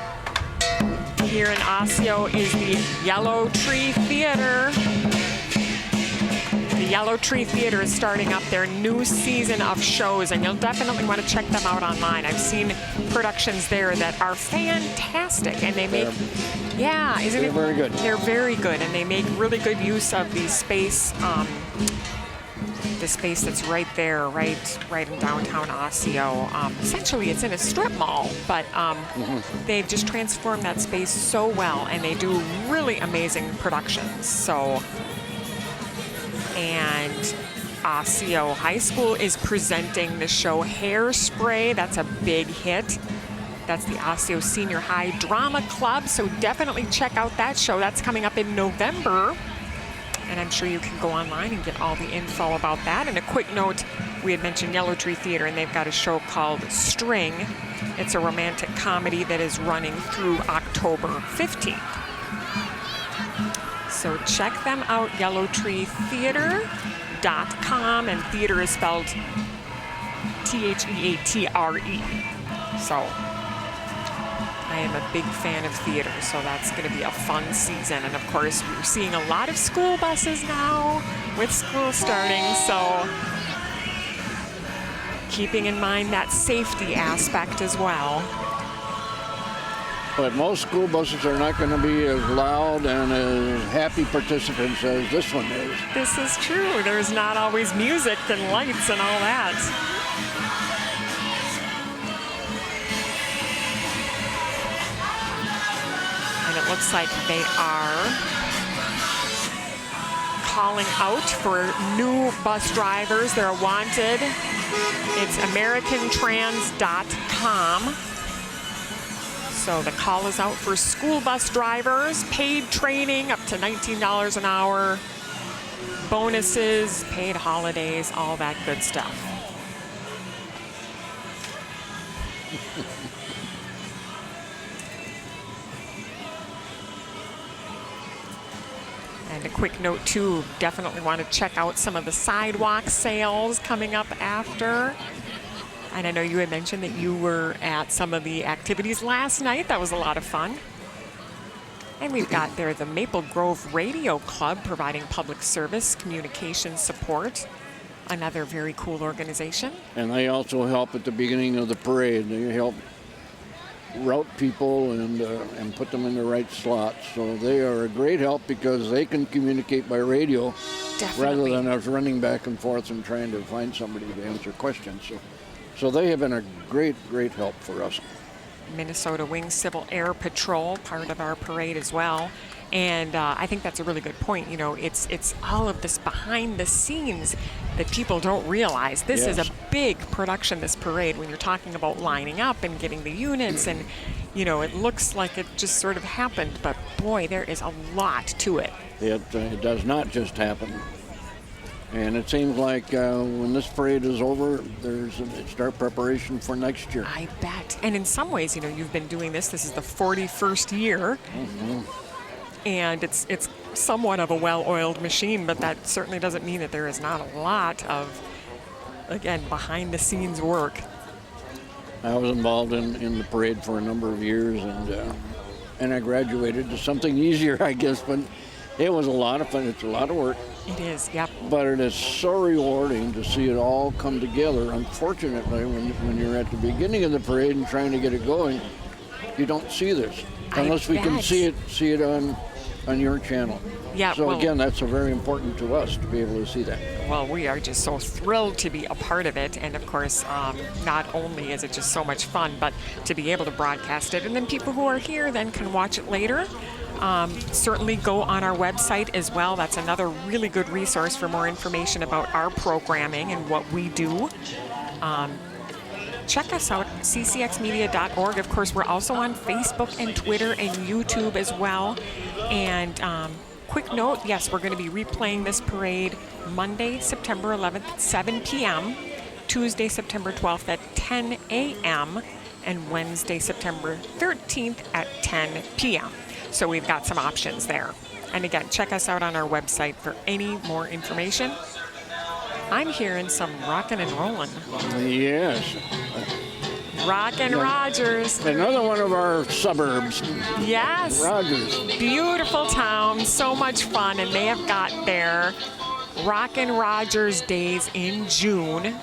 here in Osseo is the Yellow Tree Theater. The Yellow Tree Theater is starting up their new season of shows, and you'll definitely want to check them out online. I've seen productions there that are fantastic, and they make, yeah, isn't it? They're very good. They're very good, and they make really good use of the space that's right there, right in downtown Osseo. Essentially, it's in a strip mall, but they've just transformed that space so well, and they do really amazing productions. So, and Osseo High School is presenting the show Hairspray. That's a big hit. That's the Osseo Senior High Drama Club, so definitely check out that show. That's coming up in November. And I'm sure you can go online and get all the info about that. And a quick note, we had mentioned Yellow Tree Theater, and they've got a show called String. It's a romantic comedy that is running through October 15th. So check them out, yellowtreetheater.com, and theater is spelled Theatre. So I am a big fan of theater, so that's going to be a fun season. And of course, we're seeing a lot of school buses now with school starting, so keeping in mind that safety aspect as well. But most school buses are not going to be as loud and as happy participants as this one is. This is true. There's not always music and lights and all that. It looks like they are calling out for new bus drivers. They're wanted. It's americantrans.com. So the call is out for school bus drivers, paid training up to $19 an hour, bonuses, paid holidays, all that good stuff. And a quick note too, definitely want to check out some of the sidewalk sales coming up after. And I know you had mentioned that you were at some of the activities last night. That was a lot of fun. And we've got there the Maple Grove Radio Club providing public service communication support. Another very cool organization. And they also help at the beginning of the parade. They help route people and put them in the right slots. So they are a great help because they can communicate by radio. Definitely. Rather than us running back and forth and trying to find somebody to answer questions. So they have been a great help for us. Minnesota Wing Civil Air Patrol, part of our parade as well. And I think that's a really good point. You know, it's all of this behind the scenes that people don't realize. This is a big production, this parade, when you're talking about lining up and getting the units. And, you know, it looks like it just sort of happened. But, boy, there is a lot to it. It does not just happen. And it seems like when this parade is over, start preparation for next year. I bet. And in some ways, you know, you've been doing this. This is the 41st year. Mm-hmm. And it's somewhat of a well-oiled machine, but that certainly doesn't mean that there is not a lot of, again, behind-the-scenes work. I was involved in the parade for a number of years, and I graduated to something easier, I guess, but it was a lot of fun. It's a lot of work. It is, yep. But it is so rewarding to see it all come together. Unfortunately, when you're at the beginning of the parade and trying to get it going, you don't see this unless we can see it on your channel. Yeah. So well, again, that's very important to us to be able to see that. Well, we are just so thrilled to be a part of it, and of course, not only is it just so much fun, but to be able to broadcast it, and then people who are here then can watch it later. Certainly go on our website as well. That's another really good resource for more information about our programming and what we do. Check us out, ccxmedia.org. Of course, we're also on Facebook and Twitter and YouTube as well. And quick note, yes, we're going to be replaying this parade Monday, September 11th at 7 p.m., Tuesday, September 12th at 10 a.m., and Wednesday, September 13th at 10 p.m. So we've got some options there. And again, check us out on our website for any more information. I'm hearing some rockin' and rollin'. Yes. Rockin' Rogers. Another one of our suburbs. Yes. Rogers. Beautiful town, so much fun, and they have got their Rockin' Rogers days in June.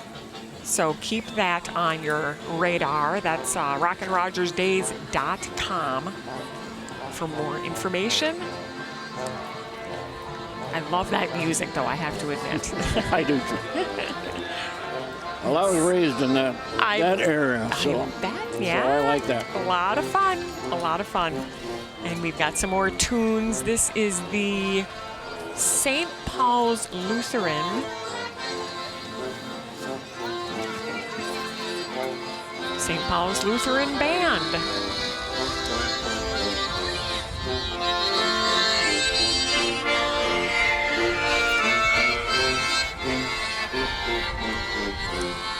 So keep that on your radar. That's rockinrogersdays.com for more information. I love that music, though, I have to admit. I do too. Well, I was raised in that era, so, I bet, yeah. So I like that. A lot of fun, a lot of fun. And we've got some more tunes. This is the St. Paul's Lutheran. St. Paul's Lutheran Band.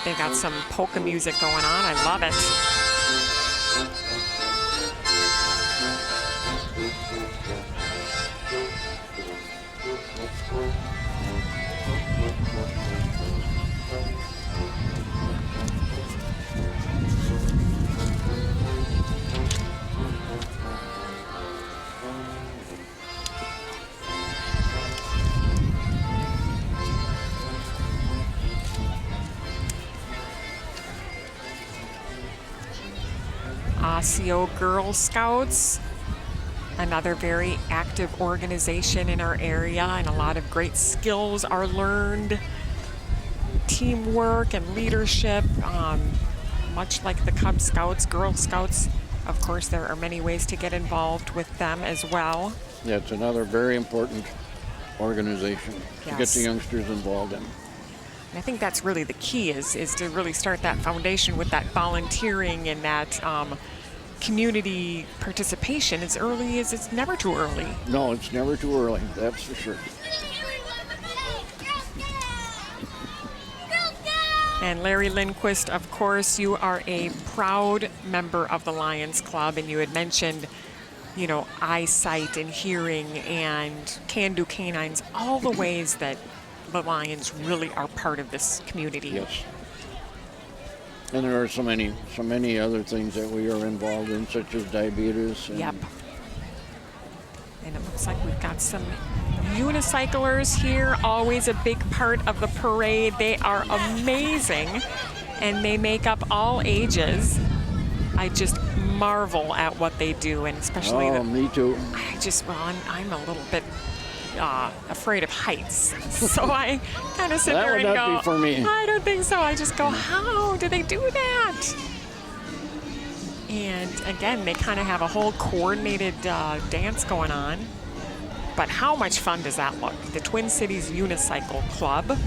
They got some polka music going on. I love it. Osseo Girl Scouts, another very active organization in our area, and a lot of great skills are learned. Teamwork and leadership, much like the Cub Scouts, Girl Scouts. Of course, there are many ways to get involved with them as well. Yeah, it's another very important organization to get the youngsters involved in. I think that's really the key is to really start that foundation with that volunteering and that community participation as early as it's never too early. No, it's never too early, that's for sure. And Larry Lindquist, of course, you are a proud member of the Lions Club, and you had mentioned, you know, eyesight and hearing and can-do canines, all the ways that the Lions really are part of this community. Yes. And there are so many other things that we are involved in, such as diabetes. And yep. And it looks like we've got some unicyclers here, always a big part of the parade. They are amazing, and they make up all ages. I just marvel at what they do, and especially me too. I'm a little bit afraid of heights, so I kind of sit there and go, that would not be for me. I don't think so. I just go, how do they do that? And again, they kind of have a whole coordinated dance going on. But how much fun does that look? The Twin Cities Unicycle Club.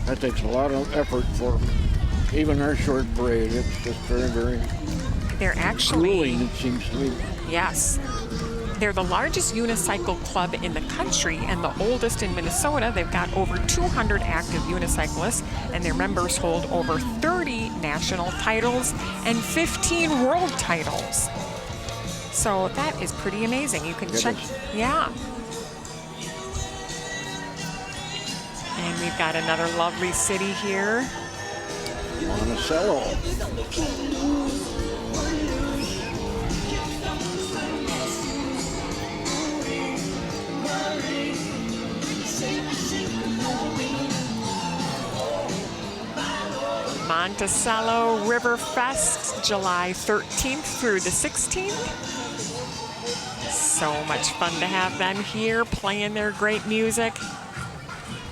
That takes a lot of effort for even our short parade. It's just very, very They're actually grueling, it seems to me. Yes. They're the largest unicycle club in the country and the oldest in Minnesota. They've got over 200 active unicyclists, and their members hold over 30 national titles and 15 world titles. So that is pretty amazing. You can check. Yeah. And We've got another lovely city here. Monticello. Monticello River Fest, July 13th through the 16th. So much fun to have them here playing their great music.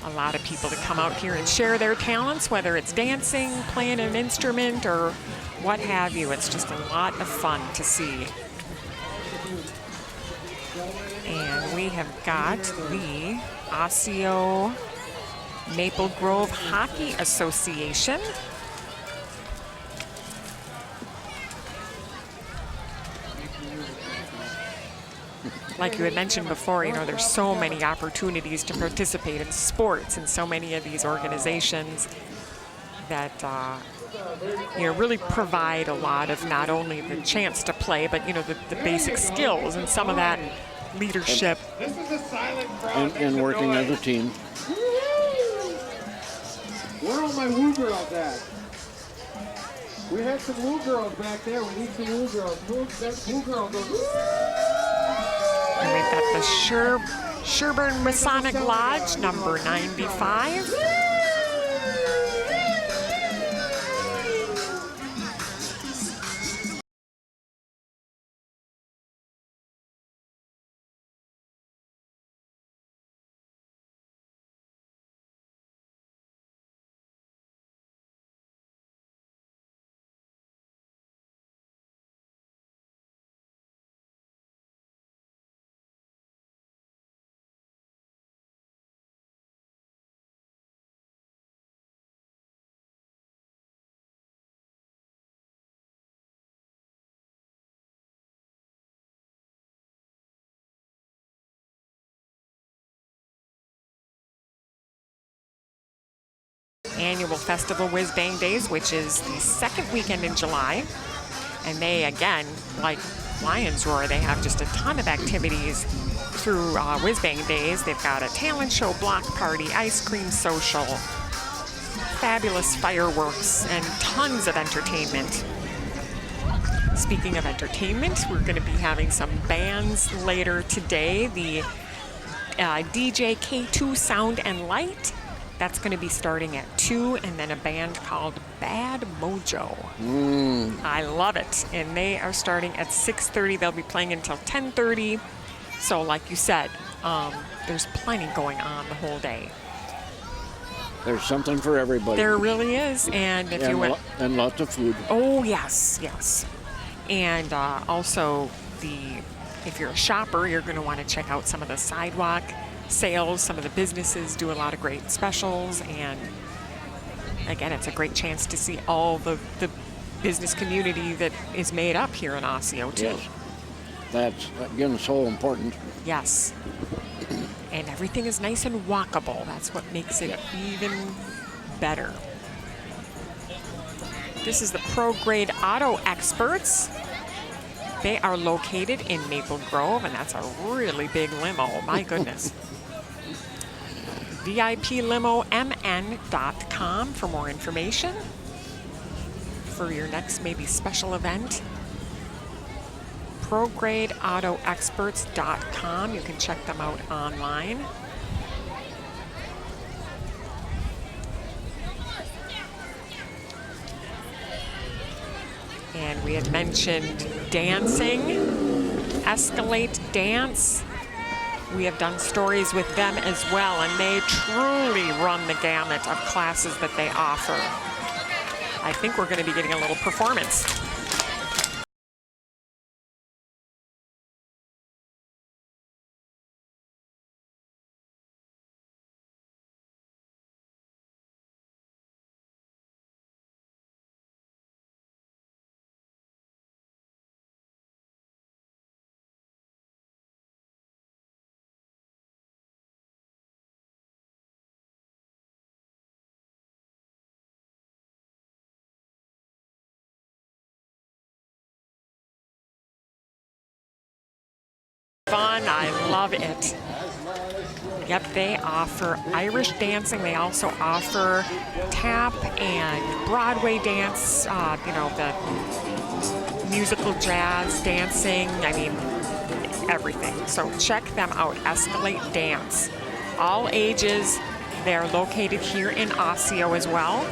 A lot of people to come out here and share their talents, whether it's dancing, playing an instrument, or what have you. It's just a lot of fun to see. And we have got the Osseo Maple Grove Hockey Association. Like you had mentioned before, you know, there's so many opportunities to participate in sports and so many of these organizations that, you know, really provide a lot of not only the chance to play, but, you know, the basic skills and some of that leadership. And working as a team. Where are all my woo girls at? We had some woo girls back there. We need some woo girls. That woo girl goes woo! And we've got the Sherburne Masonic Lodge, number 95. Annual Festival Whiz Bang Days, which is the second weekend in July. And they, again, like Lions Roar, they have just a ton of activities through Whiz Bang Days. They've got a talent show, block party, ice cream social, fabulous fireworks, and tons of entertainment. Speaking of entertainment, we're going to be having some bands later today. The DJ K2 Sound and Light. That's going to be starting at 2, and then a band called Bad Mojo. I love it. And they are starting at 6:30. They'll be playing until 10:30. So like you said, there's plenty going on the whole day. There's something for everybody. There really is. And if you went, and lots of food. oh yes, yes. And also if you're a shopper, you're going to want to check out some of the sidewalk sales. Some of the businesses do a lot of great specials, and again, it's a great chance to see all the business community that is made up here in Osseo too. Yes. That's, again, so important. Yes. And everything is nice and walkable. That's what makes it even better. This is the Pro Grade Auto Experts. They are located in Maple Grove, and that's a really big limo. My goodness. VIPLimoMN.com for more information for your next maybe special event. ProGradeAutoExperts.com. You can check them out online. And we had mentioned dancing, Escalate Dance. We have done stories with them as well, and they truly run the gamut of classes that they offer. I think we're going to be getting a little performance. Fun, I love it. Yep, they offer Irish dancing. They also offer tap and Broadway dance, the musical jazz dancing. I mean, everything. So check them out, Escalate Dance. All ages. They're located here in Osseo as well.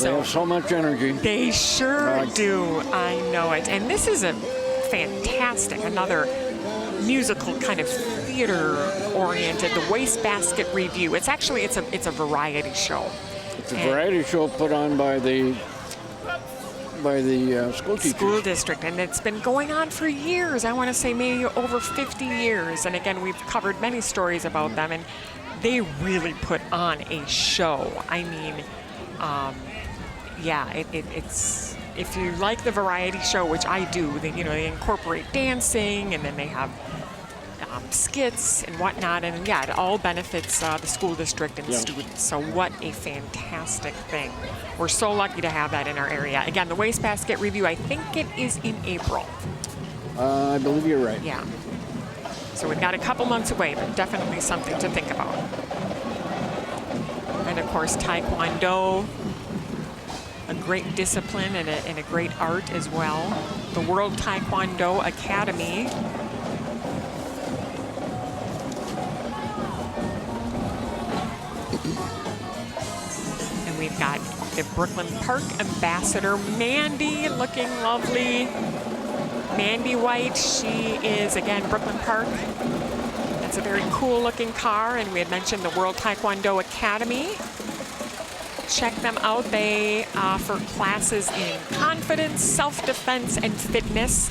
They have so much energy. They sure do. I know it. And this is a fantastic, another musical kind of theater-oriented, the Wastebasket Review. It's actually, it's a variety show. It's a variety show put on by the school teachers. School district, and it's been going on for years. I want to say maybe over 50 years. And again, we've covered many stories about them, and they really put on a show. I mean, it's if you like the variety show, which I do, they incorporate dancing, and then they have skits and whatnot, and yeah, it all benefits the school district and students. So what a fantastic thing. We're so lucky to have that in our area. Again, the Wastebasket Review, I think it is in April. I believe you're right. Yeah. So we've got a couple months away, but definitely something to think about. And of course, Taekwondo, a great discipline and a great art as well. The World Taekwondo Academy. And we've got the Brooklyn Park Ambassador, Mandy, looking lovely. Mandy White, she is, again, Brooklyn Park. It's a very cool looking car, and we had mentioned the World Taekwondo Academy. Check them out. They offer classes in confidence, self-defense, and fitness.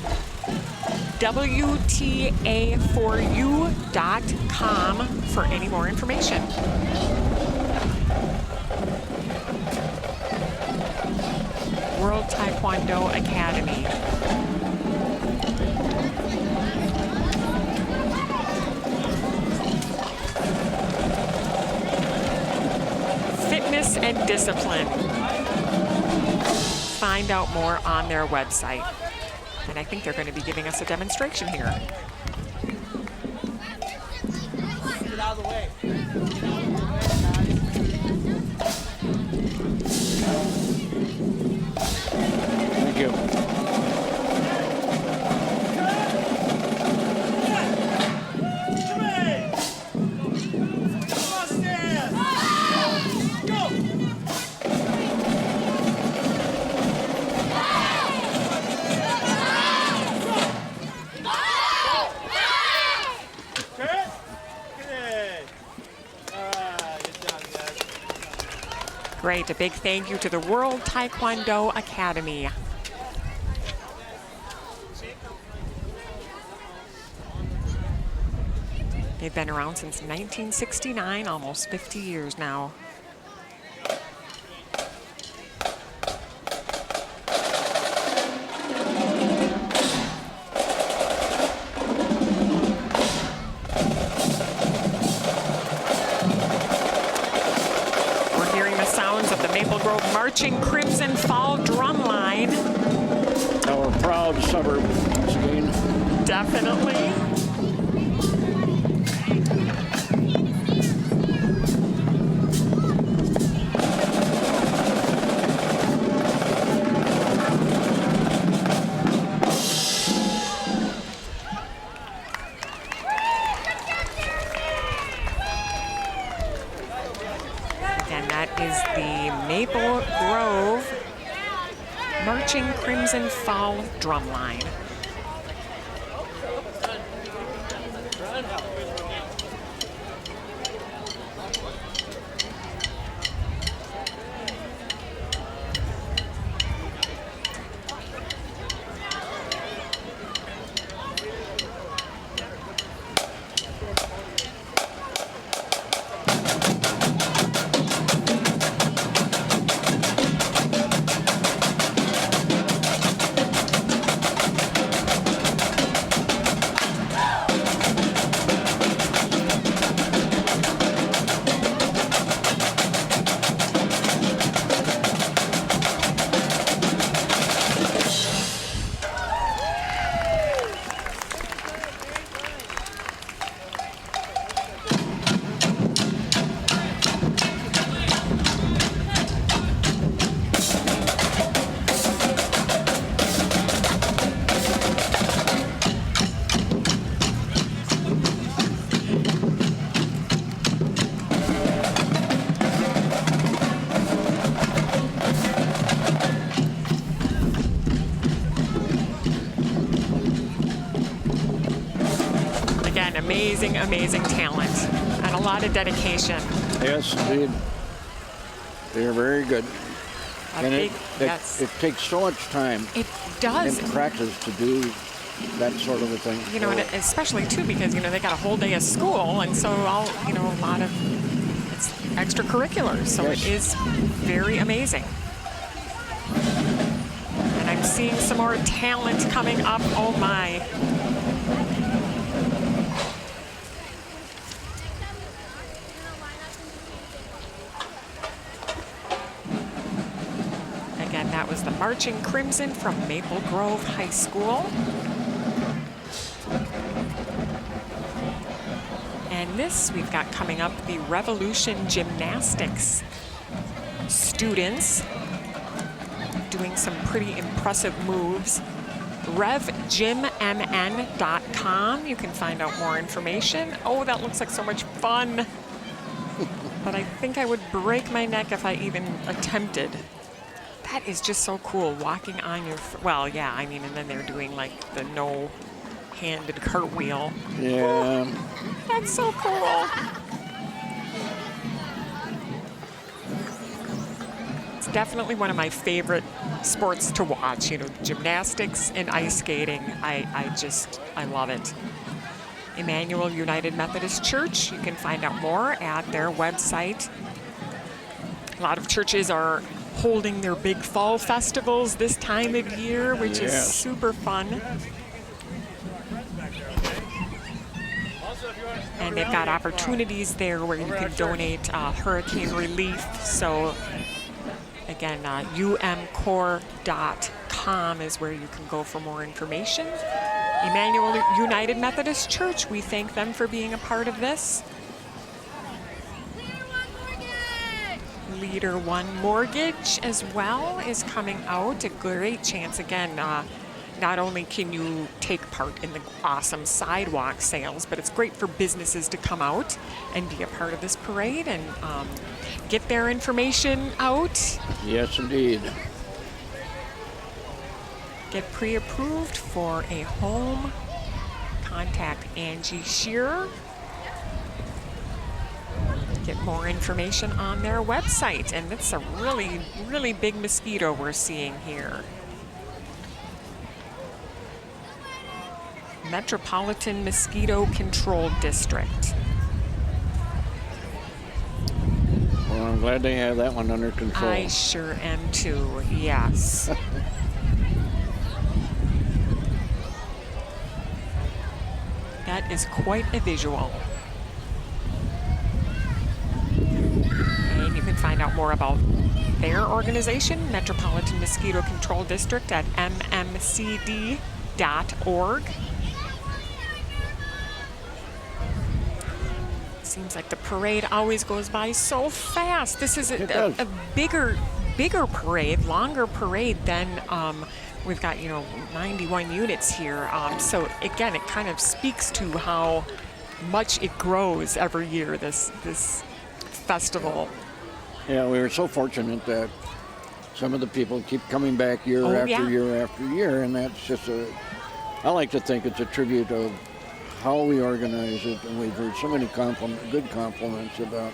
WTA4U.com for any more information. World Taekwondo Academy. Fitness and discipline. Find out more on their website. And I think they're going to be giving us a demonstration here. Get out of the way. Thank you. Great. A big thank you to the World Taekwondo Academy. They've been around since 1969, almost 50 years now. Marching Crimson Fall drum line. Our proud suburb scene. Definitely. Again, that is the Maple Grove Marching Crimson Fall drum line. amazing, amazing talent and a lot of dedication. Yes, indeed. They're very good. And Yes. it takes so much time It does. and practice to do that sort of a thing. You know, and especially too because, you know, they got a whole day of school, and so a lot of it's extracurricular. So Yes. it is very amazing. And I'm seeing some more talent coming up. Oh my. Again, that was the Marching Crimson from Maple Grove High School. And this we've got coming up, the Revolution Gymnastics students doing some pretty impressive moves. RevGymMN.com. You can find out more information. Oh, that looks like so much fun. But I think I would break my neck if I even attempted. That is just so cool, walking on your, well, yeah, I mean, and then they're doing like the no-handed cartwheel. Yeah. Oh, that's so cool. It's definitely one of my favorite sports to watch, you know, gymnastics and ice skating. I love it. Emmanuel United Methodist Church, you can find out more at their website. A lot of churches are holding their big fall festivals this time of year, which is super fun. And they've got opportunities there where you can donate hurricane relief. So again, umcore.com is where you can go for more information. Emmanuel United Methodist Church, we thank them for being a part of this. Leader One Mortgage as well is coming out. A great chance again. Not only can you take part in the awesome sidewalk sales, but it's great for businesses to come out and be a part of this parade and get their information out. Yes, indeed. Get pre-approved for a home. Contact Angie Shearer. Get more information on their website. And it's a really, really big mosquito we're seeing here. Metropolitan Mosquito Control District. Well, I'm glad they have that one under control. I sure am too, yes. That is quite a visual. And you can find out more about their organization, Metropolitan Mosquito Control District, at mmcd.org. Seems like the parade always goes by so fast. This is a bigger parade, longer parade than we've got, 91 units here. So again, it kind of speaks to how much it grows every year, this festival. Yeah, we were so fortunate that some of the people keep coming back year after year after year, and that's just I like to think it's a tribute of how we organize it, and we've heard so many good compliments about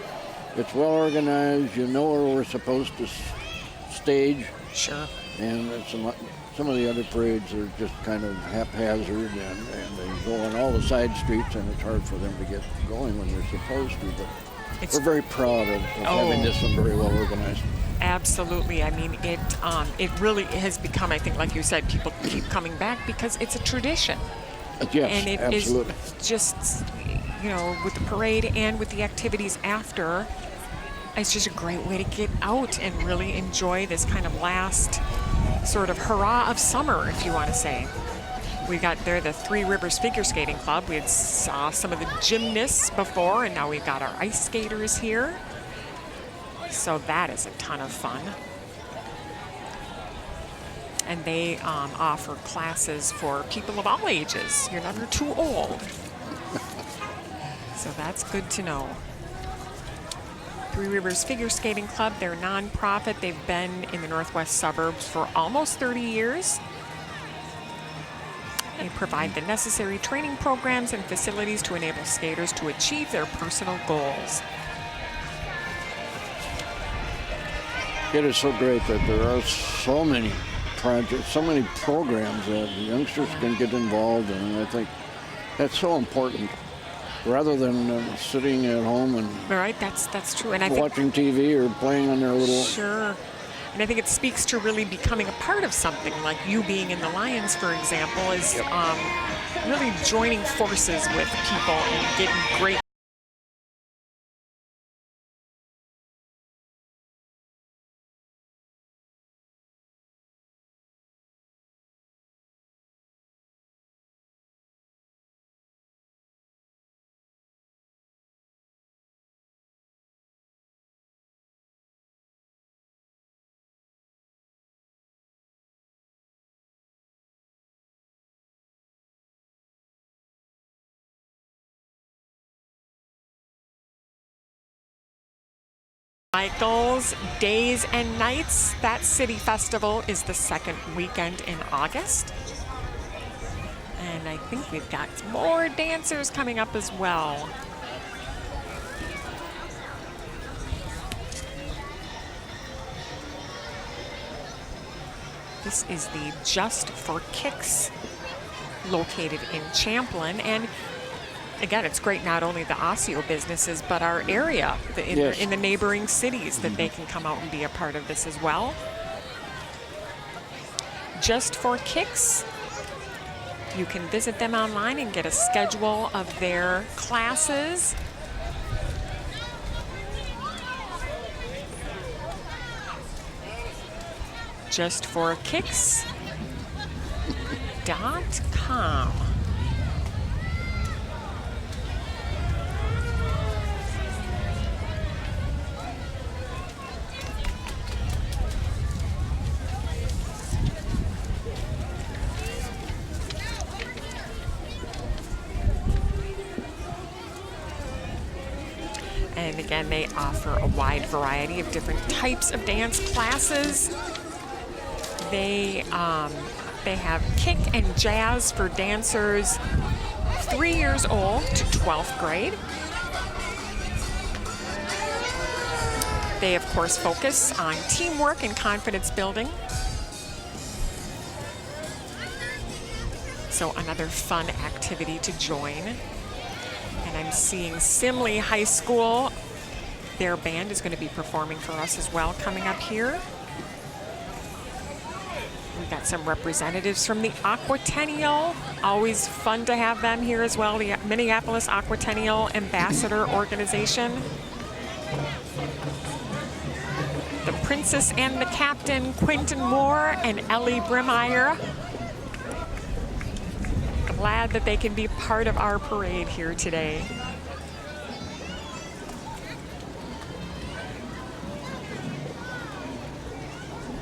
it's well organized, you know where we're supposed to stage. Sure. And some of the other parades are just kind of haphazard, and they go on all the side streets, and it's hard for them to get going when they're supposed to, but we're very proud of having this one very well organized. Absolutely. I mean, it really has become, I think, like you said, people keep coming back because it's a tradition. Yes, and it absolutely. is just, with the parade and with the activities after, it's just a great way to get out and really enjoy this kind of last sort of hurrah of summer, if you want to say. We got there the Three Rivers Figure Skating Club. We had saw some of the gymnasts before, and now we've got our ice skaters here. So that is a ton of fun. And they offer classes for people of all ages. You're never too old. So that's good to know. Three Rivers Figure Skating Club, they're a nonprofit. They've been in the northwest suburbs for almost 30 years. They provide the necessary training programs and facilities to enable skaters to achieve their personal goals. It is so great that there are so many projects, so many programs that youngsters can get involved in, and I think that's so important. Rather than sitting at home and that's true. And I think watching TV or playing on their little... Sure. And I think it speaks to really becoming a part of something, like you being in the Lions, for example, is really joining forces with people and getting great Michael's Days and Nights. That city festival is the second weekend in August. And I think we've got more dancers coming up as well. This is the Just for Kicks located in Champlin. And again, it's great not only the Osseo businesses, but our area in the neighboring cities that they can come out and be a part of this as well. Just for Kicks. You can visit them online and get a schedule of their classes. JustForKicks.com. And again, they offer a wide variety of different types of dance classes. They have kick and jazz for dancers 3 years old to 12th grade. They, of course, focus on teamwork and confidence building. So another fun activity to join. And I'm seeing Simley High School. Their band is going to be performing for us as well coming up here. We've got some representatives from the Aquatennial. Always fun to have them here as well, the Minneapolis Aquatennial Ambassador Organization. The Princess and the Captain, Quinton Moore and Ellie Brimmeyer. Glad that they can be part of our parade here today.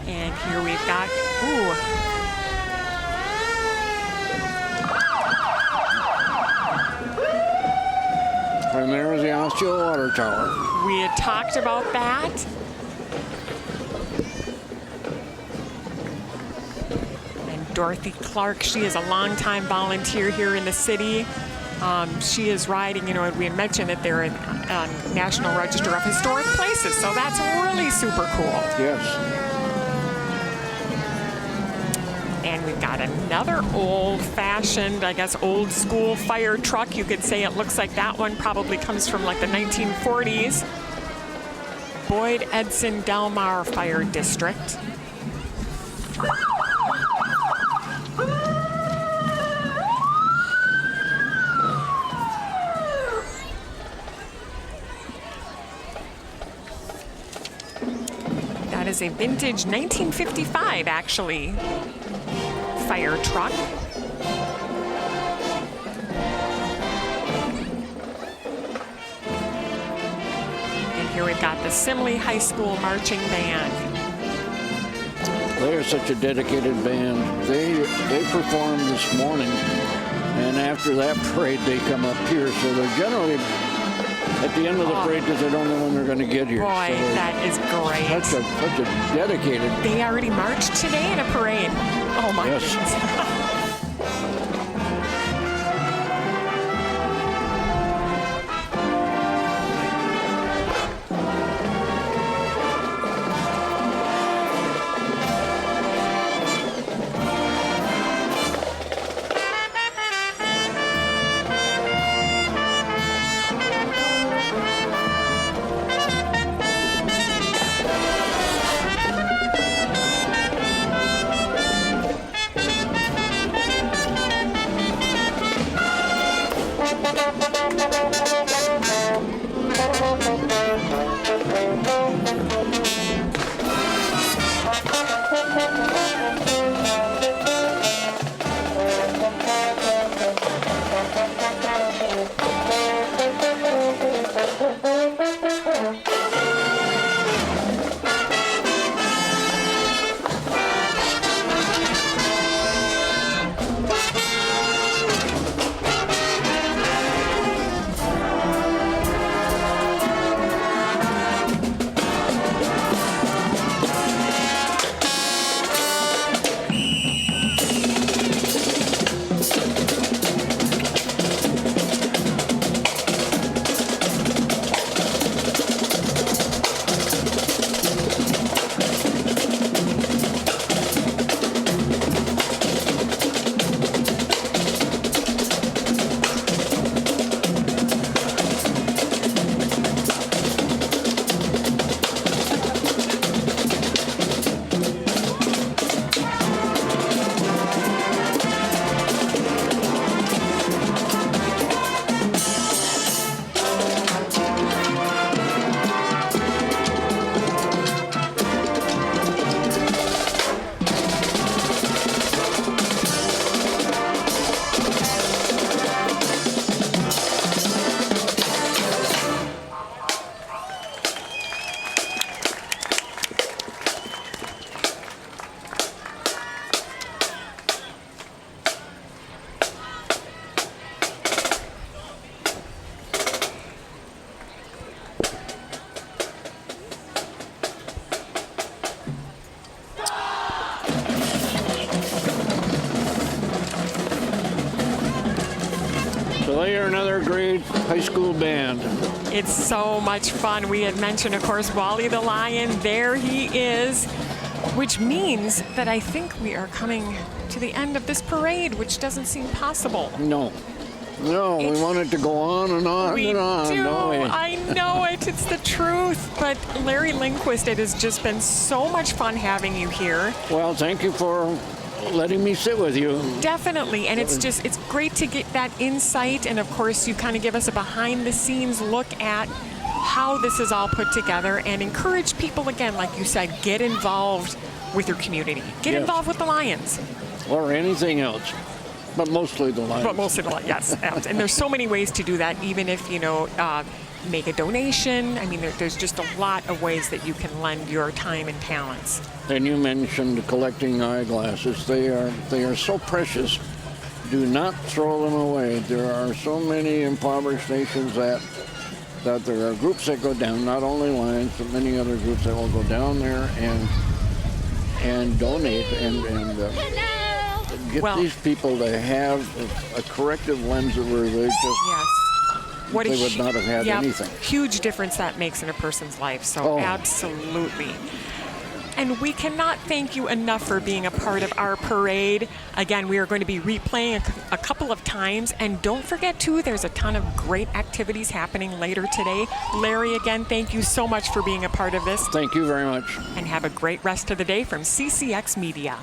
And here we've got, And there's the Osseo Water Tower. We had talked about that. And Dorothy Clark, she is a longtime volunteer here in the city. She is riding, you know, we had mentioned that they're in National Register of Historic Places, so that's really super cool. Yes. And we've got another old-fashioned, I guess, old-school fire truck. You could say it looks like that one probably comes from like the 1940s. Boyd Edson Delmar Fire District. That is a vintage 1955, actually, fire truck. And here we've got the Simley High School Marching Band. They are such a dedicated band. They performed this morning, and after that parade, they come up here. So they're generally at the end of the parade because they don't know when they're going to get here. Boy, so that is great. Such a dedicated. They already marched today in a parade. Oh my Yes. goodness. Well, they are another great high school band. It's so much fun. We had mentioned, of course, Wally the Lion. There he is, which means that I think we are coming to the end of this parade, which doesn't seem possible. No, we want it to go on and on We and on. do. Don't we? I know it. It's the truth. But Larry Lindquist, it has just been so much fun having you here. Well, thank you for letting me sit with you. Definitely. And it's great to get that insight. And of course, you kind of give us a behind the scenes look at how this is all put together and encourage people, again, like you said, get involved with your community. Get involved with the Lions. Or anything else. But mostly the Lions. But mostly the Lions, yes. And there's so many ways to do that, even if, make a donation. I mean, there's just a lot of ways that you can lend your time and talents. And you mentioned collecting eyeglasses. They are so precious. Do not throw them away. There are so many impoverished nations that there are groups that go down, not only Lions, but many other groups that will go down there and donate and get these people to have a corrective lens where they just they would not have had anything. Huge difference that makes in a person's life. So absolutely. And we cannot thank you enough for being a part of our parade. Again, we are going to be replaying a couple of times. And don't forget, too, there's a ton of great activities happening later today. Larry, again, thank you so much for being a part of this. Thank you very much. And have a great rest of the day from CCX Media.